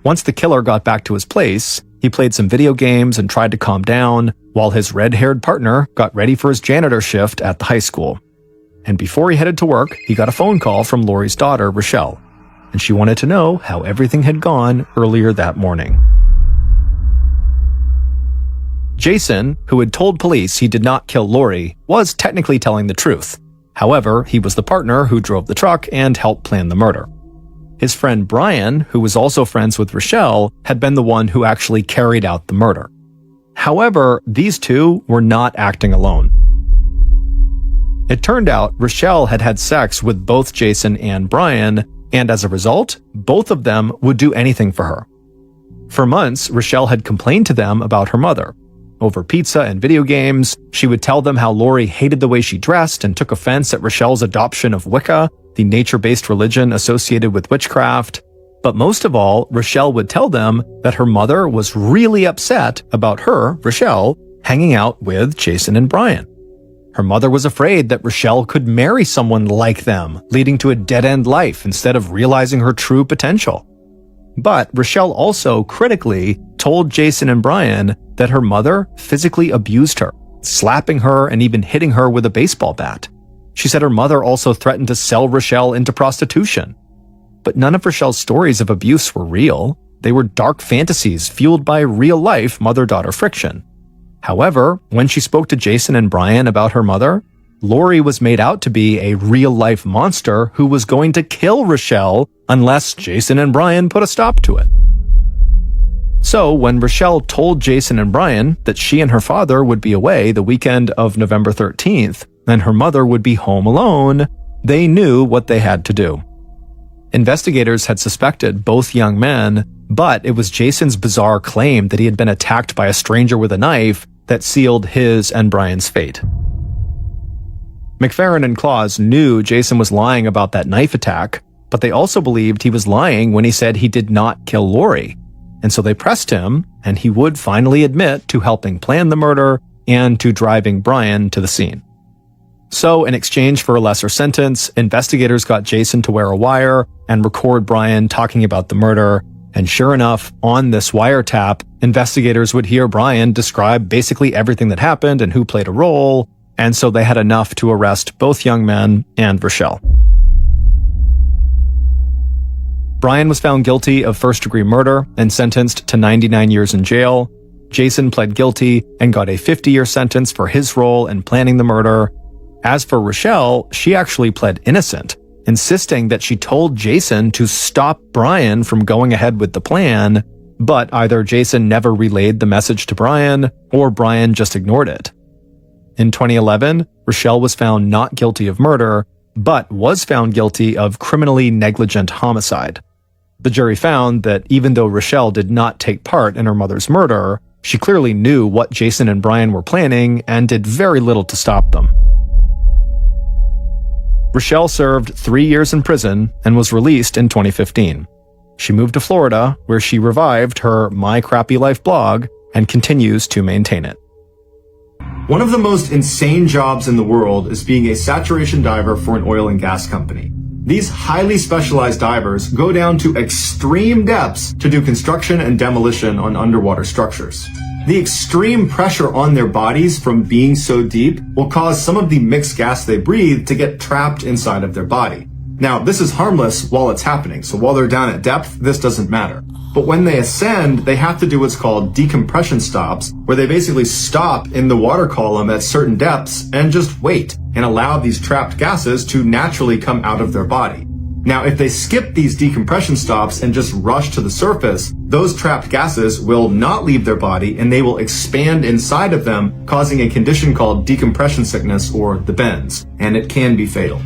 Once the killer got back to his place, he played some video games and tried to calm down, while his red-haired partner got ready for his janitor shift at the high school. And before he headed to work, he got a phone call from Lori's daughter, Rochelle, and she wanted to know how everything had gone earlier that morning. Jason, who had told police he did not kill Lori, was technically telling the truth. However, he was the partner who drove the truck and helped plan the murder. His friend Brian, who was also friends with Rochelle, had been the one who actually carried out the murder. However, these two were not acting alone. It turned out Rochelle had had sex with both Jason and Brian, and as a result, both of them would do anything for her. For months, Rochelle had complained to them about her mother. Over pizza and video games, she would tell them how Lori hated the way she dressed and took offense at Rochelle's adoption of Wicca, the nature-based religion associated with witchcraft. But most of all, Rochelle would tell them that her mother was really upset about her, Rochelle, hanging out with Jason and Brian. Her mother was afraid that Rochelle could marry someone like them, leading to a dead-end life instead of realizing her true potential. But Rochelle also critically told Jason and Brian that her mother physically abused her, slapping her and even hitting her with a baseball bat. She said her mother also threatened to sell Rochelle into prostitution. But none of Rochelle's stories of abuse were real. They were dark fantasies fueled by real-life mother-daughter friction. However, when she spoke to Jason and Brian about her mother, Lori was made out to be a real-life monster who was going to kill Rochelle unless Jason and Brian put a stop to it. So, when Rochelle told Jason and Brian that she and her father would be away the weekend of November 13th, and her mother would be home alone, they knew what they had to do. Investigators had suspected both young men, but it was Jason's bizarre claim that he had been attacked by a stranger with a knife that sealed his and Brian's fate. McFerrin and Claus knew Jason was lying about that knife attack, but they also believed he was lying when he said he did not kill Lori. And so they pressed him, and he would finally admit to helping plan the murder and to driving Brian to the scene. So, in exchange for a lesser sentence, investigators got Jason to wear a wire and record Brian talking about the murder. And sure enough, on this wiretap, investigators would hear Brian describe basically everything that happened and who played a role, and so they had enough to arrest both young men and Rochelle. Brian was found guilty of first-degree murder and sentenced to 99 years in jail. Jason pled guilty and got a 50-year sentence for his role in planning the murder. As for Rochelle, she actually pled innocent, insisting that she told Jason to stop Brian from going ahead with the plan, but either Jason never relayed the message to Brian, or Brian just ignored it. In 2011, Rochelle was found not guilty of murder, but was found guilty of criminally negligent homicide. The jury found that even though Rochelle did not take part in her mother's murder, she clearly knew what Jason and Brian were planning and did very little to stop them. Rochelle served 3 years in prison and was released in 2015. She moved to Florida, where she revived her My Crappy Life blog and continues to maintain it. One of the most insane jobs in the world is being a saturation diver for an oil and gas company. These highly specialized divers go down to extreme depths to do construction and demolition on underwater structures. The extreme pressure on their bodies from being so deep will cause some of the mixed gas they breathe to get trapped inside of their body. Now, this is harmless while it's happening, so while they're down at depth, this doesn't matter. But when they ascend, they have to do what's called decompression stops, where they basically stop in the water column at certain depths and just wait and allow these trapped gases to naturally come out of their body. Now, if they skip these decompression stops and just rush to the surface, those trapped gases will not leave their body and they will expand inside of them, causing a condition called decompression sickness, or the bends, and it can be fatal.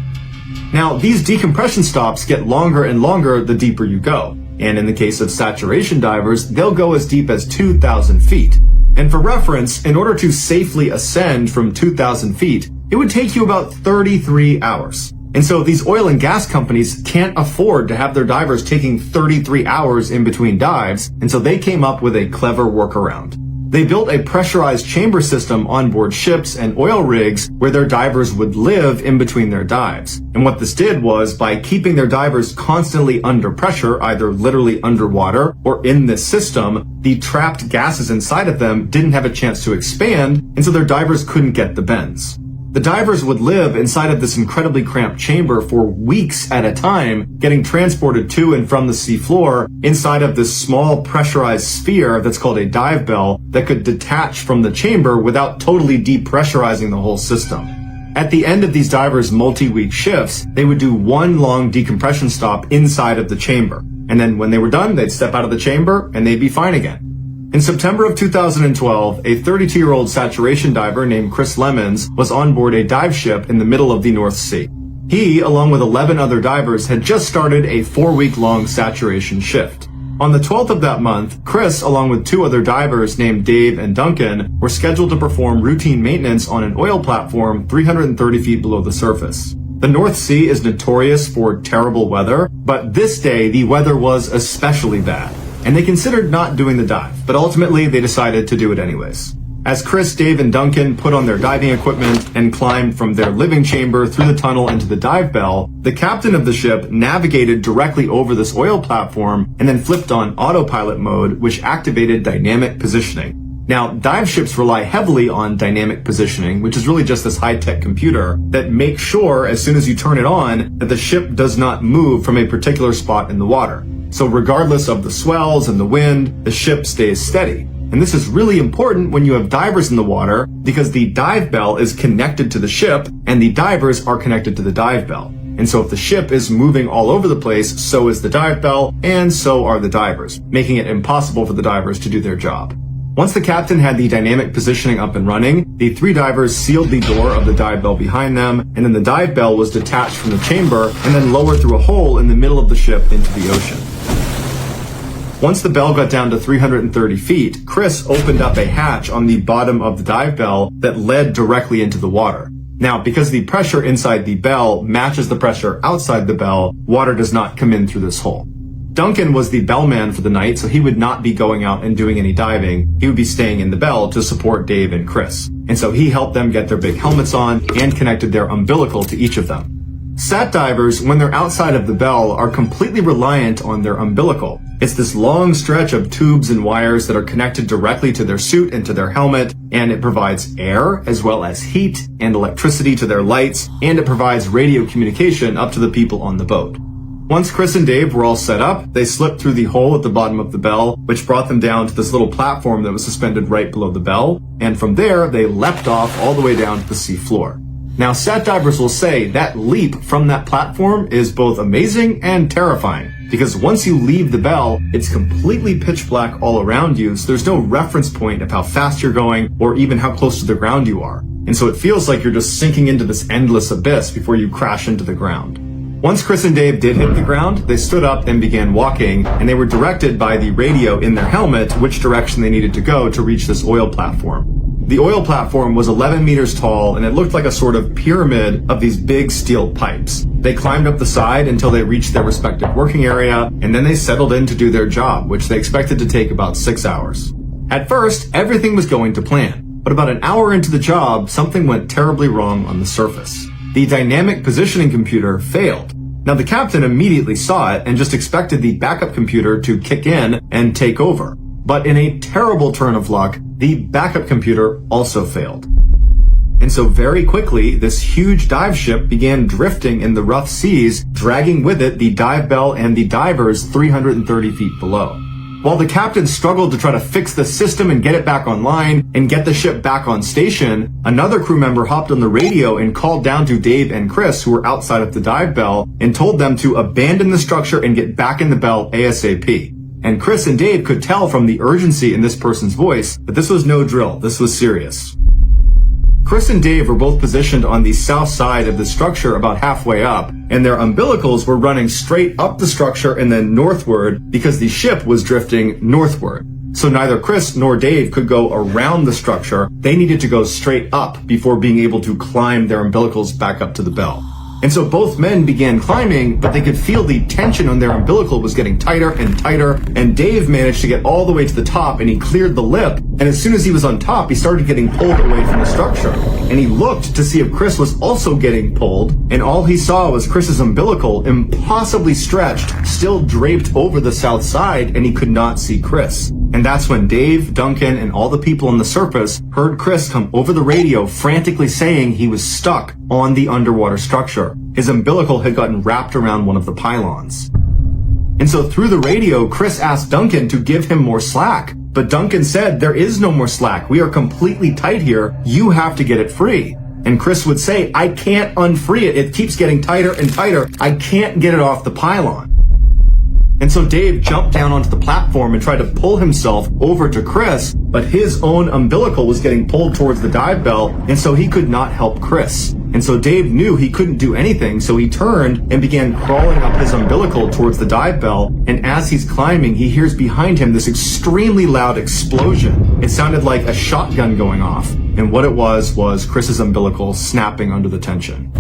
Now, these decompression stops get longer and longer the deeper you go, and in the case of saturation divers, they'll go as deep as 2,000 feet. And for reference, in order to safely ascend from 2,000 feet, it would take you about 33 hours. And so these oil and gas companies can't afford to have their divers taking 33 hours in between dives, and so they came up with a clever workaround. They built a pressurized chamber system on board ships and oil rigs where their divers would live in between their dives. And what this did was, by keeping their divers constantly under pressure, either literally underwater or in this system, the trapped gases inside of them didn't have a chance to expand, and so their divers couldn't get the bends. The divers would live inside of this incredibly cramped chamber for weeks at a time, getting transported to and from the seafloor inside of this small pressurized sphere that's called a dive bell that could detach from the chamber without totally depressurizing the whole system. At the end of these divers' multi-week shifts, they would do one long decompression stop inside of the chamber. And then when they were done, they'd step out of the chamber and they'd be fine again. In September of 2012, a 32-year-old saturation diver named Chris Lemons was on board a dive ship in the middle of the North Sea. He, along with 11 other divers, had just started a 4-week-long saturation shift. On the 12th of that month, Chris, along with 2 other divers named Dave and Duncan, were scheduled to perform routine maintenance on an oil platform 330 feet below the surface. The North Sea is notorious for terrible weather, but this day the weather was especially bad, and they considered not doing the dive, but ultimately they decided to do it anyways. As Chris, Dave, and Duncan put on their diving equipment and climbed from their living chamber through the tunnel into the dive bell, the captain of the ship navigated directly over this oil platform and then flipped on autopilot mode, which activated dynamic positioning. Now, dive ships rely heavily on dynamic positioning, which is really just this high-tech computer that makes sure, as soon as you turn it on, that the ship does not move from a particular spot in the water. So regardless of the swells and the wind, the ship stays steady. And this is really important when you have divers in the water, because the dive bell is connected to the ship and the divers are connected to the dive bell. And so if the ship is moving all over the place, so is the dive bell, and so are the divers, making it impossible for the divers to do their job. Once the captain had the dynamic positioning up and running, the 3 divers sealed the door of the dive bell behind them, and then the dive bell was detached from the chamber and then lowered through a hole in the middle of the ship into the ocean. Once the bell got down to 330 feet, Chris opened up a hatch on the bottom of the dive bell that led directly into the water. Now, because the pressure inside the bell matches the pressure outside the bell, water does not come in through this hole. Duncan was the bellman for the night, so he would not be going out and doing any diving. He would be staying in the bell to support Dave and Chris. And so he helped them get their big helmets on and connected their umbilical to each of them. Sat divers, when they're outside of the bell, are completely reliant on their umbilical. It's this long stretch of tubes and wires that are connected directly to their suit and to their helmet, and it provides air as well as heat and electricity to their lights, and it provides radio communication up to the people on the boat. Once Chris and Dave were all set up, they slipped through the hole at the bottom of the bell, which brought them down to this little platform that was suspended right below the bell, and from there they leapt off all the way down to the sea floor. Now, sat divers will say that leap from that platform is both amazing and terrifying, because once you leave the bell, it's completely pitch black all around you, so there's no reference point of how fast you're going or even how close to the ground you are. And so it feels like you're just sinking into this endless abyss before you crash into the ground. Once Chris and Dave did hit the ground, they stood up and began walking, and they were directed by the radio in their helmet which direction they needed to go to reach this oil platform. The oil platform was 11 meters tall, and it looked like a sort of pyramid of these big steel pipes. They climbed up the side until they reached their respective working area, and then they settled in to do their job, which they expected to take about 6 hours. At first, everything was going to plan, but about an hour into the job, something went terribly wrong on the surface. The dynamic positioning computer failed. Now, the captain immediately saw it and just expected the backup computer to kick in and take over. But in a terrible turn of luck, the backup computer also failed. And so very quickly, this huge dive ship began drifting in the rough seas, dragging with it the dive bell and the divers 330 feet below. While the captain struggled to try to fix the system and get it back online and get the ship back on station, another crew member hopped on the radio and called down to Dave and Chris, who were outside of the dive bell, and told them to abandon the structure and get back in the bell ASAP. And Chris and Dave could tell from the urgency in this person's voice that this was no drill, this was serious. Chris and Dave were both positioned on the south side of the structure about halfway up, and their umbilicals were running straight up the structure and then northward because the ship was drifting northward. So neither Chris nor Dave could go around the structure. They needed to go straight up before being able to climb their umbilicals back up to the bell. And so both men began climbing, but they could feel the tension on their umbilical was getting tighter and tighter, and Dave managed to get all the way to the top, and he cleared the lip, and as soon as he was on top, he started getting pulled away from the structure. And he looked to see if Chris was also getting pulled, and all he saw was Chris's umbilical, impossibly stretched, still draped over the south side, and he could not see Chris. And that's when Dave, Duncan, and all the people on the surface heard Chris come over the radio frantically saying he was stuck on the underwater structure. His umbilical had gotten wrapped around one of the pylons. And so through the radio, Chris asked Duncan to give him more slack. But Duncan said, "There is no more slack. We are completely tight here. You have to get it free." And Chris would say, "I can't unfree it. It keeps getting tighter and tighter. I can't get it off the pylon." And so Dave jumped down onto the platform and tried to pull himself over to Chris, but his own umbilical was getting pulled towards the dive bell, and so he could not help Chris. And so Dave knew he couldn't do anything, so he turned and began crawling up his umbilical towards the dive bell, and as he's climbing, he hears behind him this extremely loud explosion. It sounded like a shotgun going off, and what it was Chris's umbilical snapping under the tension.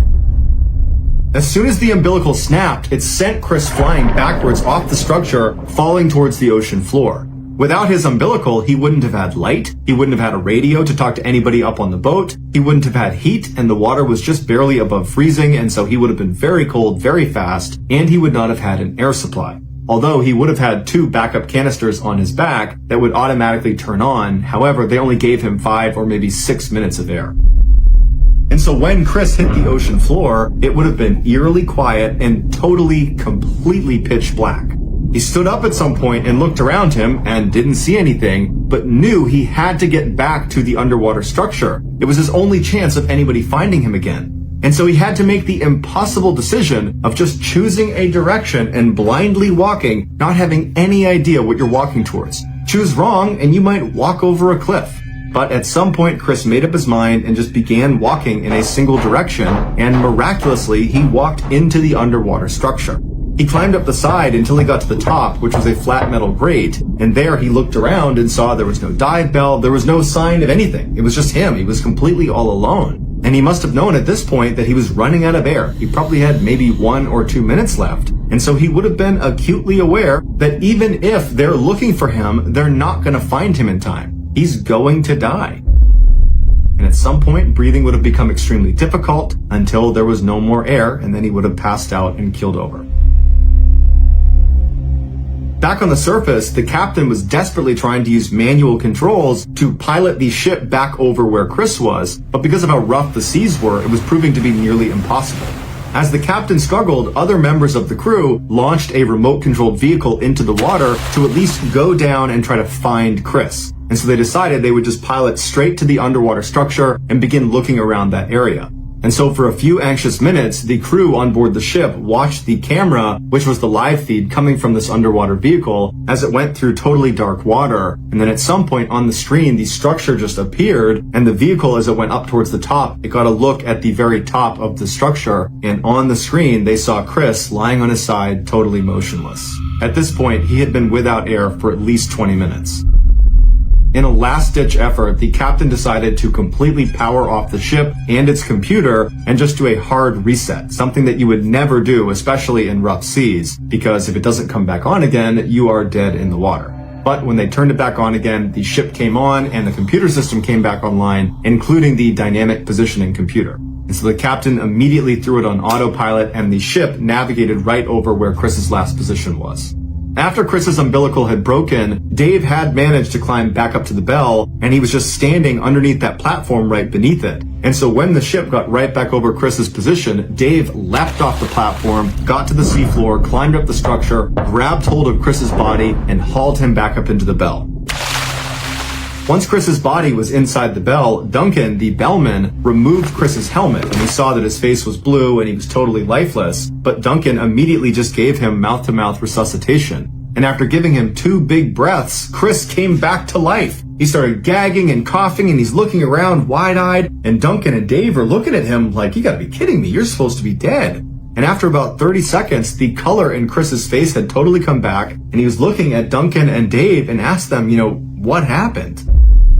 As soon as the umbilical snapped, it sent Chris flying backwards off the structure, falling towards the ocean floor. Without his umbilical, he wouldn't have had light, he wouldn't have had a radio to talk to anybody up on the boat, he wouldn't have had heat, and the water was just barely above freezing, and so he would have been very cold very fast, and he would not have had an air supply. Although he would have had 2 backup canisters on his back that would automatically turn on, however, they only gave him 5 or maybe 6 minutes of air. And so when Chris hit the ocean floor, it would have been eerily quiet and totally, completely pitch black. He stood up at some point and looked around him and didn't see anything, but knew he had to get back to the underwater structure. It was his only chance of anybody finding him again. And so he had to make the impossible decision of just choosing a direction and blindly walking, not having any idea what you're walking towards. Choose wrong and you might walk over a cliff. But at some point, Chris made up his mind and just began walking in a single direction, and miraculously, he walked into the underwater structure. He climbed up the side until he got to the top, which was a flat metal grate, and there he looked around and saw there was no dive bell, there was no sign of anything. It was just him. He was completely all alone. And he must have known at this point that he was running out of air. He probably had maybe 1 or 2 minutes left. And so he would have been acutely aware that even if they're looking for him, they're not going to find him in time. He's going to die. And at some point, breathing would have become extremely difficult until there was no more air, and then he would have passed out and keeled over. Back on the surface, the captain was desperately trying to use manual controls to pilot the ship back over where Chris was, but because of how rough the seas were, it was proving to be nearly impossible. As the captain struggled, other members of the crew launched a remote-controlled vehicle into the water to at least go down and try to find Chris. And so they decided they would just pilot straight to the underwater structure and begin looking around that area. And so for a few anxious minutes, the crew on board the ship watched the camera, which was the live feed coming from this underwater vehicle, as it went through totally dark water. And then at some point on the screen, the structure just appeared, and the vehicle, as it went up towards the top, it got a look at the very top of the structure. And on the screen, they saw Chris lying on his side, totally motionless. At this point, he had been without air for at least 20 minutes. In a last-ditch effort, the captain decided to completely power off the ship and its computer and just do a hard reset, something that you would never do, especially in rough seas, because if it doesn't come back on again, you are dead in the water. But when they turned it back on again, the ship came on and the computer system came back online, including the dynamic positioning computer. And so the captain immediately threw it on autopilot and the ship navigated right over where Chris's last position was. After Chris's umbilical had broken, Dave had managed to climb back up to the bell, and he was just standing underneath that platform right beneath it. And so when the ship got right back over Chris's position, Dave leapt off the platform, got to the seafloor, climbed up the structure, grabbed hold of Chris's body, and hauled him back up into the bell. Once Chris's body was inside the bell, Duncan, the bellman, removed Chris's helmet, and he saw that his face was blue and he was totally lifeless, but Duncan immediately just gave him mouth-to-mouth resuscitation. And after giving him 2 big breaths, Chris came back to life. He started gagging and coughing, and he's looking around wide-eyed, and Duncan and Dave are looking at him like, you gotta be kidding me, you're supposed to be dead. And after about 30 seconds, the color in Chris's face had totally come back, and he was looking at Duncan and Dave and asked them, what happened?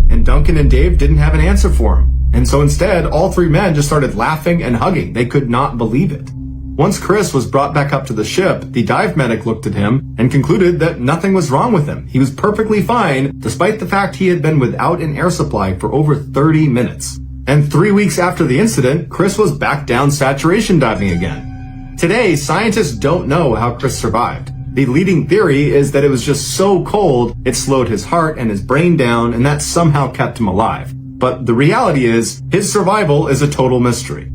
And Duncan and Dave didn't have an answer for him. And so instead, all 3 men just started laughing and hugging. They could not believe it. Once Chris was brought back up to the ship, the dive medic looked at him and concluded that nothing was wrong with him. He was perfectly fine, despite the fact he had been without an air supply for over 30 minutes. And 3 weeks after the incident, Chris was back down saturation diving again. Today, scientists don't know how Chris survived. The leading theory is that it was just so cold, it slowed his heart and his brain down, and that somehow kept him alive. But the reality is, his survival is a total mystery.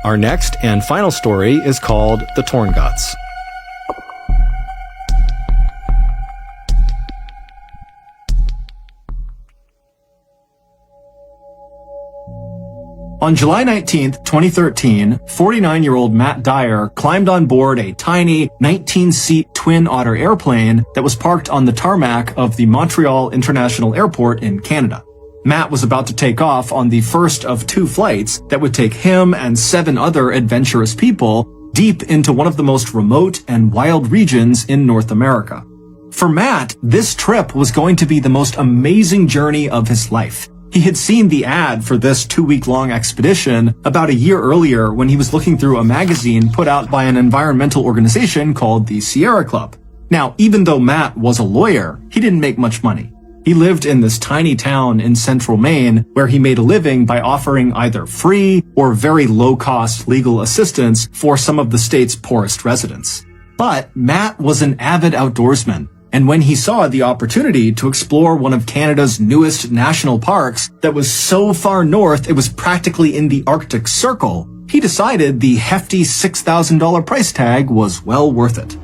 Our next and final story is called The Torn Guts. On July 19, 2013, 49-year-old Matt Dyer climbed on board a tiny 19-seat Twin Otter airplane that was parked on the tarmac of the Montreal International Airport in Canada. Matt was about to take off on the first of 2 flights that would take him and 7 other adventurous people deep into one of the most remote and wild regions in North America. For Matt, this trip was going to be the most amazing journey of his life. He had seen the ad for this 2-week-long expedition about a year earlier when he was looking through a magazine put out by an environmental organization called the Sierra Club. Now, even though Matt was a lawyer, he didn't make much money. He lived in this tiny town in central Maine where he made a living by offering either free or very low-cost legal assistance for some of the state's poorest residents. But Matt was an avid outdoorsman, and when he saw the opportunity to explore one of Canada's newest national parks that was so far north it was practically in the Arctic Circle, he decided the hefty $6,000 price tag was well worth it.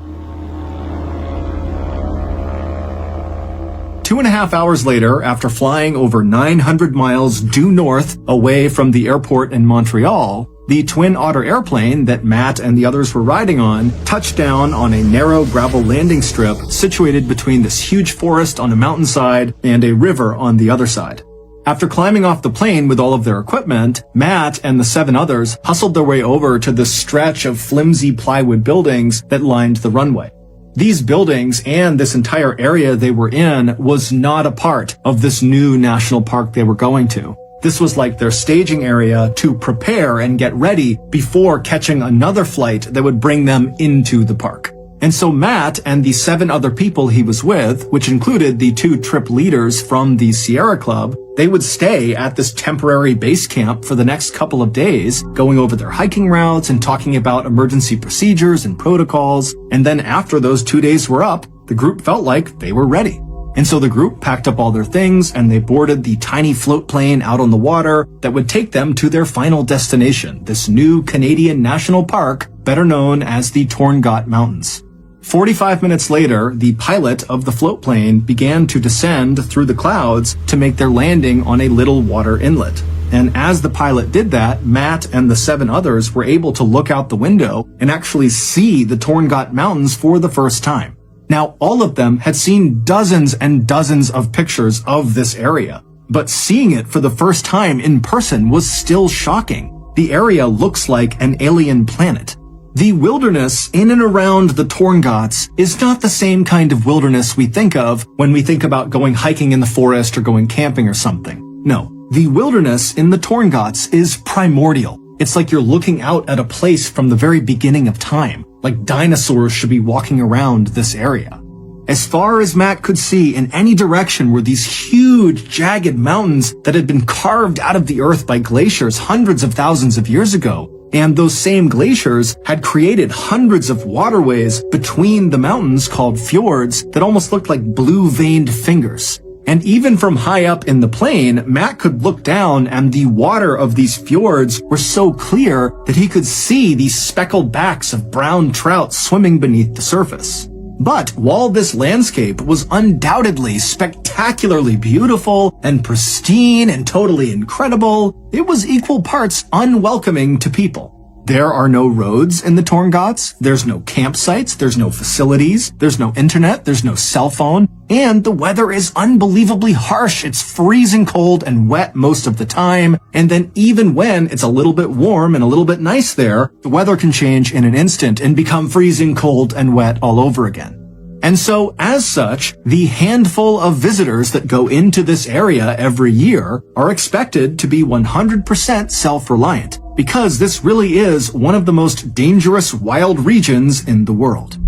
2.5 hours later, after flying over 900 miles due north away from the airport in Montreal, the Twin Otter airplane that Matt and the others were riding on touched down on a narrow gravel landing strip situated between this huge forest on a mountainside and a river on the other side. After climbing off the plane with all of their equipment, Matt and the 7 others hustled their way over to this stretch of flimsy plywood buildings that lined the runway. These buildings and this entire area they were in was not a part of this new national park they were going to. This was like their staging area to prepare and get ready before catching another flight that would bring them into the park. And so Matt and the 7 other people he was with, which included the 2 trip leaders from the Sierra Club, they would stay at this temporary base camp for the next couple of days, going over their hiking routes and talking about emergency procedures and protocols. And then after those 2 days were up, the group felt like they were ready. And so the group packed up all their things and they boarded the tiny float plane out on the water that would take them to their final destination, this new Canadian national park, better known as the Torngat Mountains. 45 minutes later, the pilot of the float plane began to descend through the clouds to make their landing on a little water inlet. And as the pilot did that, Matt and the 7 others were able to look out the window and actually see the Torngat Mountains for the first time. Now, all of them had seen dozens and dozens of pictures of this area, but seeing it for the first time in person was still shocking. The area looks like an alien planet. The wilderness in and around the Torngats is not the same kind of wilderness we think of when we think about going hiking in the forest or going camping or something. No, the wilderness in the Torngats is primordial. It's like you're looking out at a place from the very beginning of time, like dinosaurs should be walking around this area. As far as Matt could see, in any direction were these huge, jagged mountains that had been carved out of the earth by glaciers hundreds of thousands of years ago. And those same glaciers had created hundreds of waterways between the mountains called fjords that almost looked like blue-veined fingers. And even from high up in the plain, Matt could look down and the water of these fjords were so clear that he could see these speckled backs of brown trout swimming beneath the surface. But while this landscape was undoubtedly spectacularly beautiful and pristine and totally incredible, it was equal parts unwelcoming to people. There are no roads in the Torngots, there's no campsites, there's no facilities, there's no internet, there's no cell phone, and the weather is unbelievably harsh. It's freezing cold and wet most of the time, and then even when it's a little bit warm and a little bit nice there, the weather can change in an instant and become freezing cold and wet all over again. And so, as such, the handful of visitors that go into this area every year are expected to be 100% self-reliant, because this really is one of the most dangerous wild regions in the world.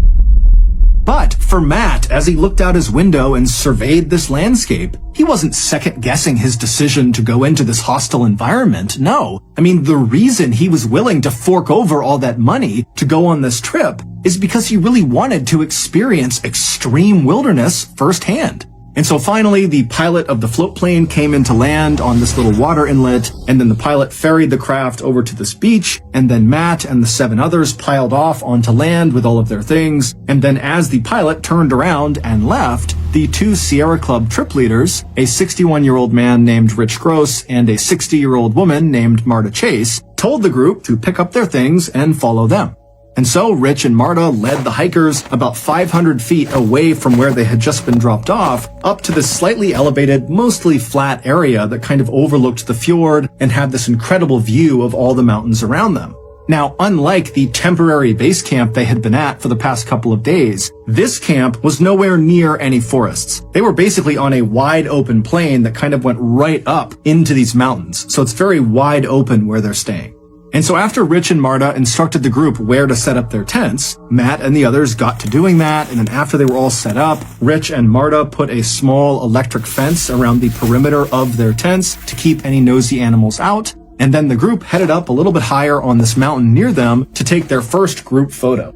But for Matt, as he looked out his window and surveyed this landscape, he wasn't second-guessing his decision to go into this hostile environment. No. I mean, the reason he was willing to fork over all that money to go on this trip is because he really wanted to experience extreme wilderness firsthand. And so finally, the pilot of the float plane came into land on this little water inlet, and then the pilot ferried the craft over to this beach, and then Matt and the 7 others piled off onto land with all of their things, and then as the pilot turned around and left, the 2 Sierra Club trip leaders, a 61-year-old man named Rich Gross and a 60-year-old woman named Marta Chase, told the group to pick up their things and follow them. And so Rich and Marta led the hikers about 500 feet away from where they had just been dropped off, up to this slightly elevated, mostly flat area that kind of overlooked the fjord and had this incredible view of all the mountains around them. Now, unlike the temporary base camp they had been at for the past couple of days, this camp was nowhere near any forests. They were basically on a wide open plain that kind of went right up into these mountains, so it's very wide open where they're staying. And so after Rich and Marta instructed the group where to set up their tents, Matt and the others got to doing that, and then after they were all set up, Rich and Marta put a small electric fence around the perimeter of their tents to keep any nosy animals out, and then the group headed up a little bit higher on this mountain near them to take their first group photo.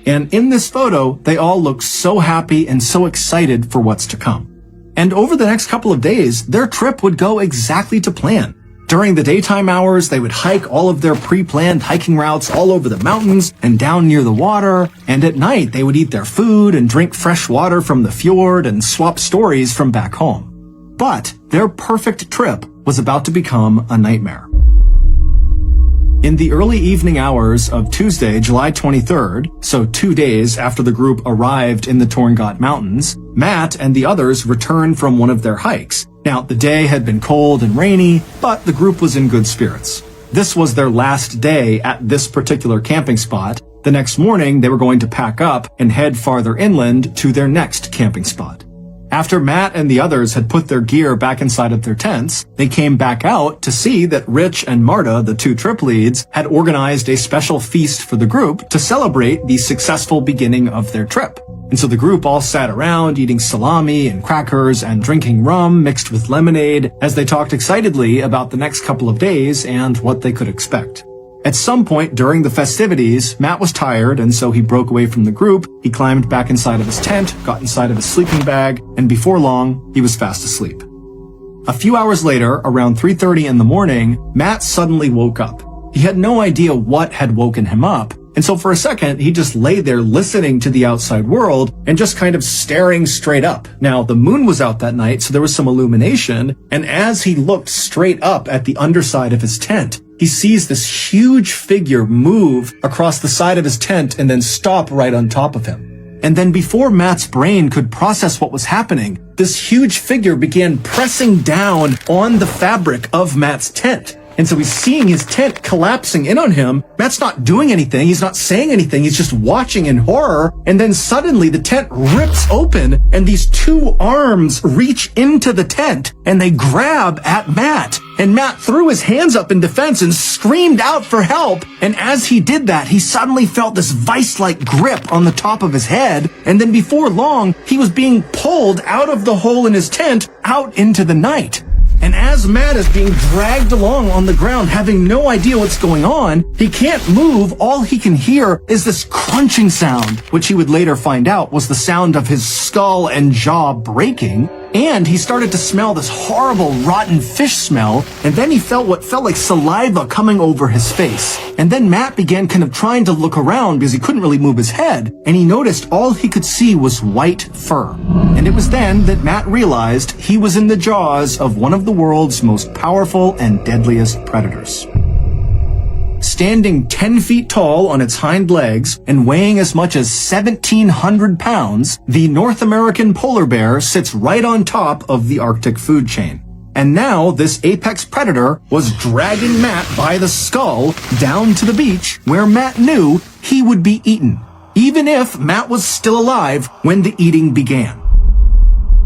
And in this photo, they all look so happy and so excited for what's to come. And over the next couple of days, their trip would go exactly to plan. During the daytime hours, they would hike all of their pre-planned hiking routes all over the mountains and down near the water, and at night they would eat their food and drink fresh water from the fjord and swap stories from back home. But their perfect trip was about to become a nightmare. In the early evening hours of Tuesday, July 23rd, so 2 days after the group arrived in the Torngot Mountains, Matt and the others returned from one of their hikes. Now, the day had been cold and rainy, but the group was in good spirits. This was their last day at this particular camping spot. The next morning, they were going to pack up and head farther inland to their next camping spot. After Matt and the others had put their gear back inside of their tents, they came back out to see that Rich and Marta, the 2 trip leads, had organized a special feast for the group to celebrate the successful beginning of their trip. And so the group all sat around eating salami and crackers and drinking rum mixed with lemonade as they talked excitedly about the next couple of days and what they could expect. At some point during the festivities, Matt was tired, and so he broke away from the group. He climbed back inside of his tent, got inside of his sleeping bag, and before long, he was fast asleep. A few hours later, around 3:30 in the morning, Matt suddenly woke up. He had no idea what had woken him up, and so for a second, he just lay there listening to the outside world and just kind of staring straight up. Now, the moon was out that night, so there was some illumination, and as he looked straight up at the underside of his tent, he sees this huge figure move across the side of his tent and then stop right on top of him. And then before Matt's brain could process what was happening, this huge figure began pressing down on the fabric of Matt's tent. And so he's seeing his tent collapsing in on him. Matt's not doing anything. He's not saying anything. He's just watching in horror. And then suddenly the tent rips open and these two arms reach into the tent and they grab at Matt. And Matt threw his hands up in defense and screamed out for help. And as he did that, he suddenly felt this vice-like grip on the top of his head. And then before long, he was being pulled out of the hole in his tent out into the night. And as Matt is being dragged along on the ground, having no idea what's going on, he can't move. All he can hear is this crunching sound, which he would later find out was the sound of his skull and jaw breaking. And he started to smell this horrible rotten fish smell, and then he felt what felt like saliva coming over his face. And then Matt began kind of trying to look around because he couldn't really move his head, and he noticed all he could see was white fur. And it was then that Matt realized he was in the jaws of one of the world's most powerful and deadliest predators. Standing 10 feet tall on its hind legs and weighing as much as 1,700 pounds, the North American polar bear sits right on top of the Arctic food chain. And now this apex predator was dragging Matt by the skull down to the beach where Matt knew he would be eaten, even if Matt was still alive when the eating began.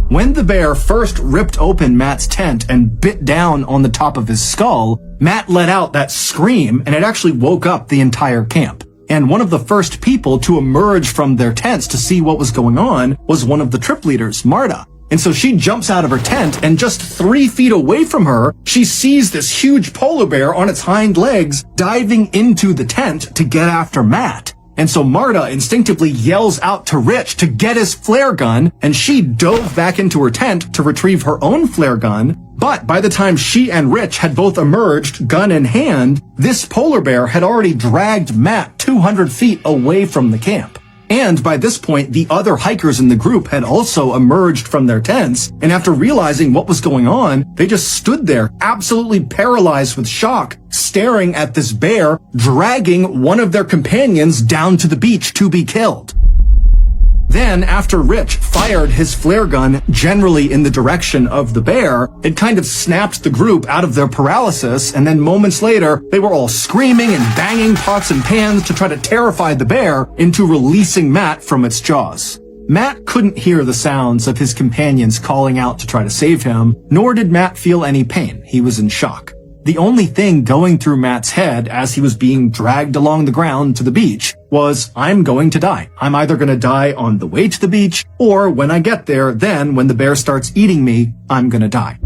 When the bear first ripped open Matt's tent and bit down on the top of his skull, Matt let out that scream and it actually woke up the entire camp. And one of the first people to emerge from their tents to see what was going on was one of the trip leaders, Marta. And so she jumps out of her tent and just 3 feet away from her, she sees this huge polar bear on its hind legs diving into the tent to get after Matt. And so Marta instinctively yells out to Rich to get his flare gun, and she dove back into her tent to retrieve her own flare gun. But by the time she and Rich had both emerged, gun in hand, this polar bear had already dragged Matt 200 feet away from the camp. And by this point, the other hikers in the group had also emerged from their tents, and after realizing what was going on, they just stood there, absolutely paralyzed with shock, staring at this bear dragging one of their companions down to the beach to be killed. Then, after Rich fired his flare gun generally in the direction of the bear, it kind of snapped the group out of their paralysis, and then moments later, they were all screaming and banging pots and pans to try to terrify the bear into releasing Matt from its jaws. Matt couldn't hear the sounds of his companions calling out to try to save him, nor did Matt feel any pain. He was in shock. The only thing going through Matt's head as he was being dragged along the ground to the beach was, I'm going to die. I'm either going to die on the way to the beach, or when I get there, then when the bear starts eating me, I'm going to die.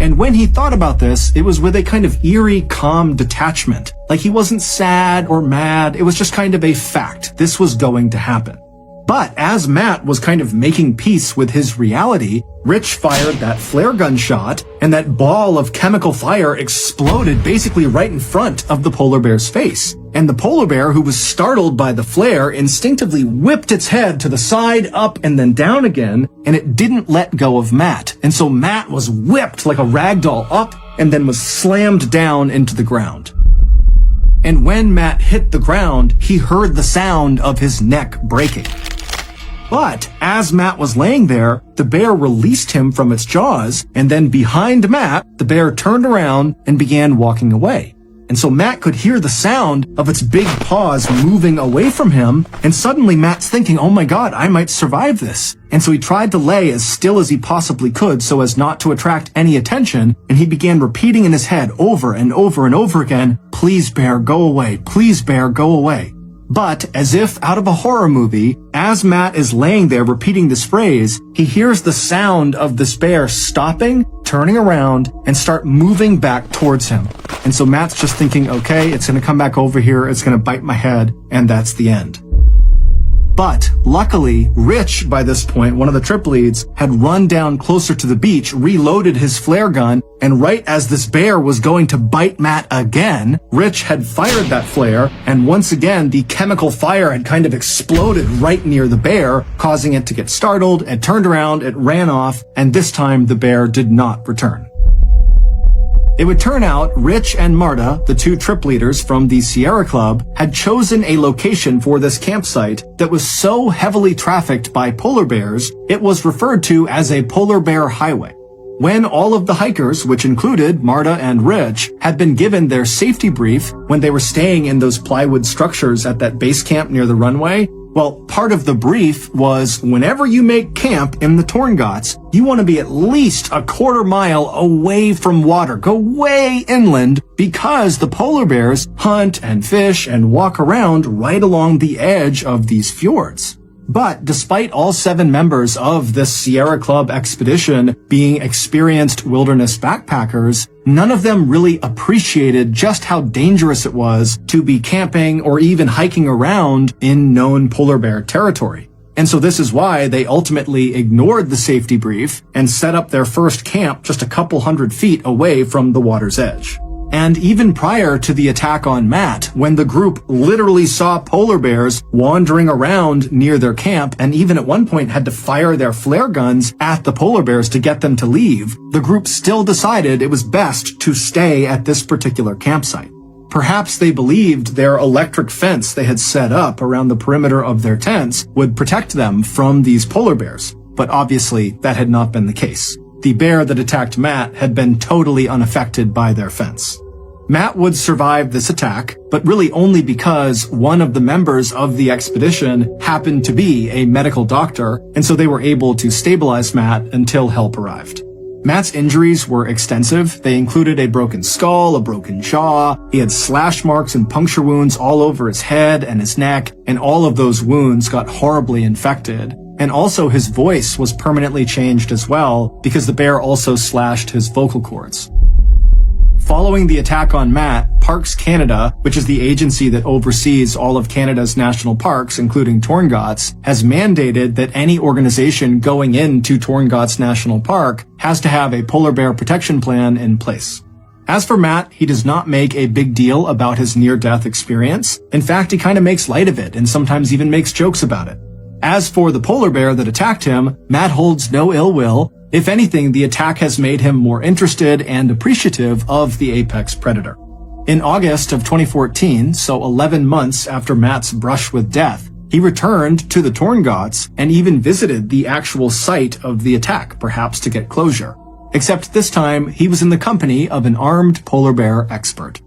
And when he thought about this, it was with a kind of eerie, calm detachment. Like he wasn't sad or mad, it was just kind of a fact. This was going to happen. But as Matt was kind of making peace with his reality, Rich fired that flare gun shot, and that ball of chemical fire exploded basically right in front of the polar bear's face. And the polar bear, who was startled by the flare, instinctively whipped its head to the side, up, and then down again, and it didn't let go of Matt. And so Matt was whipped like a ragdoll up, and then was slammed down into the ground. And when Matt hit the ground, he heard the sound of his neck breaking. But as Matt was laying there, the bear released him from its jaws, and then behind Matt, the bear turned around and began walking away. And so Matt could hear the sound of its big paws moving away from him, and suddenly Matt's thinking, oh my god, I might survive this. And so he tried to lay as still as he possibly could so as not to attract any attention, and he began repeating in his head over and over and over again, please bear, go away, please bear, go away. But, as if out of a horror movie, as Matt is laying there repeating this phrase, he hears the sound of this bear stopping, turning around, and start moving back towards him. And so Matt's just thinking, okay, it's gonna come back over here, it's gonna bite my head, and that's the end. But, luckily, Rich, by this point, one of the trip leads, had run down closer to the beach, reloaded his flare gun, and right as this bear was going to bite Matt again, Rich had fired that flare, and once again, the chemical fire had kind of exploded right near the bear, causing it to get startled. It turned around, it ran off, and this time the bear did not return. It would turn out Rich and Marta, the two trip leaders from the Sierra Club, had chosen a location for this campsite that was so heavily trafficked by polar bears, it was referred to as a polar bear highway. When all of the hikers, which included Marta and Rich, had been given their safety brief when they were staying in those plywood structures at that base camp near the runway, well, part of the brief was whenever you make camp in the Torngots, you want to be at least a quarter mile away from water. Go way inland because the polar bears hunt and fish and walk around right along the edge of these fjords. But despite all 7 members of this Sierra Club expedition being experienced wilderness backpackers, none of them really appreciated just how dangerous it was to be camping or even hiking around in known polar bear territory. And so this is why they ultimately ignored the safety brief and set up their first camp just a couple hundred feet away from the water's edge. And even prior to the attack on Matt, when the group literally saw polar bears wandering around near their camp and even at one point had to fire their flare guns at the polar bears to get them to leave, the group still decided it was best to stay at this particular campsite. Perhaps they believed their electric fence they had set up around the perimeter of their tents would protect them from these polar bears, but obviously that had not been the case. The bear that attacked Matt had been totally unaffected by their fence. Matt would survive this attack, but really only because one of the members of the expedition happened to be a medical doctor, and so they were able to stabilize Matt until help arrived. Matt's injuries were extensive. They included a broken skull, a broken jaw. He had slash marks and puncture wounds all over his head and his neck, and all of those wounds got horribly infected. And also his voice was permanently changed as well because the bear also slashed his vocal cords. Following the attack on Matt, Parks Canada, which is the agency that oversees all of Canada's national parks, including Torngots, has mandated that any organization going into Torngots National Park has to have a polar bear protection plan in place. As for Matt, he does not make a big deal about his near-death experience. In fact, he kind of makes light of it and sometimes even makes jokes about it. As for the polar bear that attacked him, Matt holds no ill will. If anything, the attack has made him more interested and appreciative of the apex predator. In August of 2014, so 11 months after Matt's brush with death, he returned to the Torngots and even visited the actual site of the attack, perhaps to get closure. Except this time, he was in the company of an armed polar bear expert.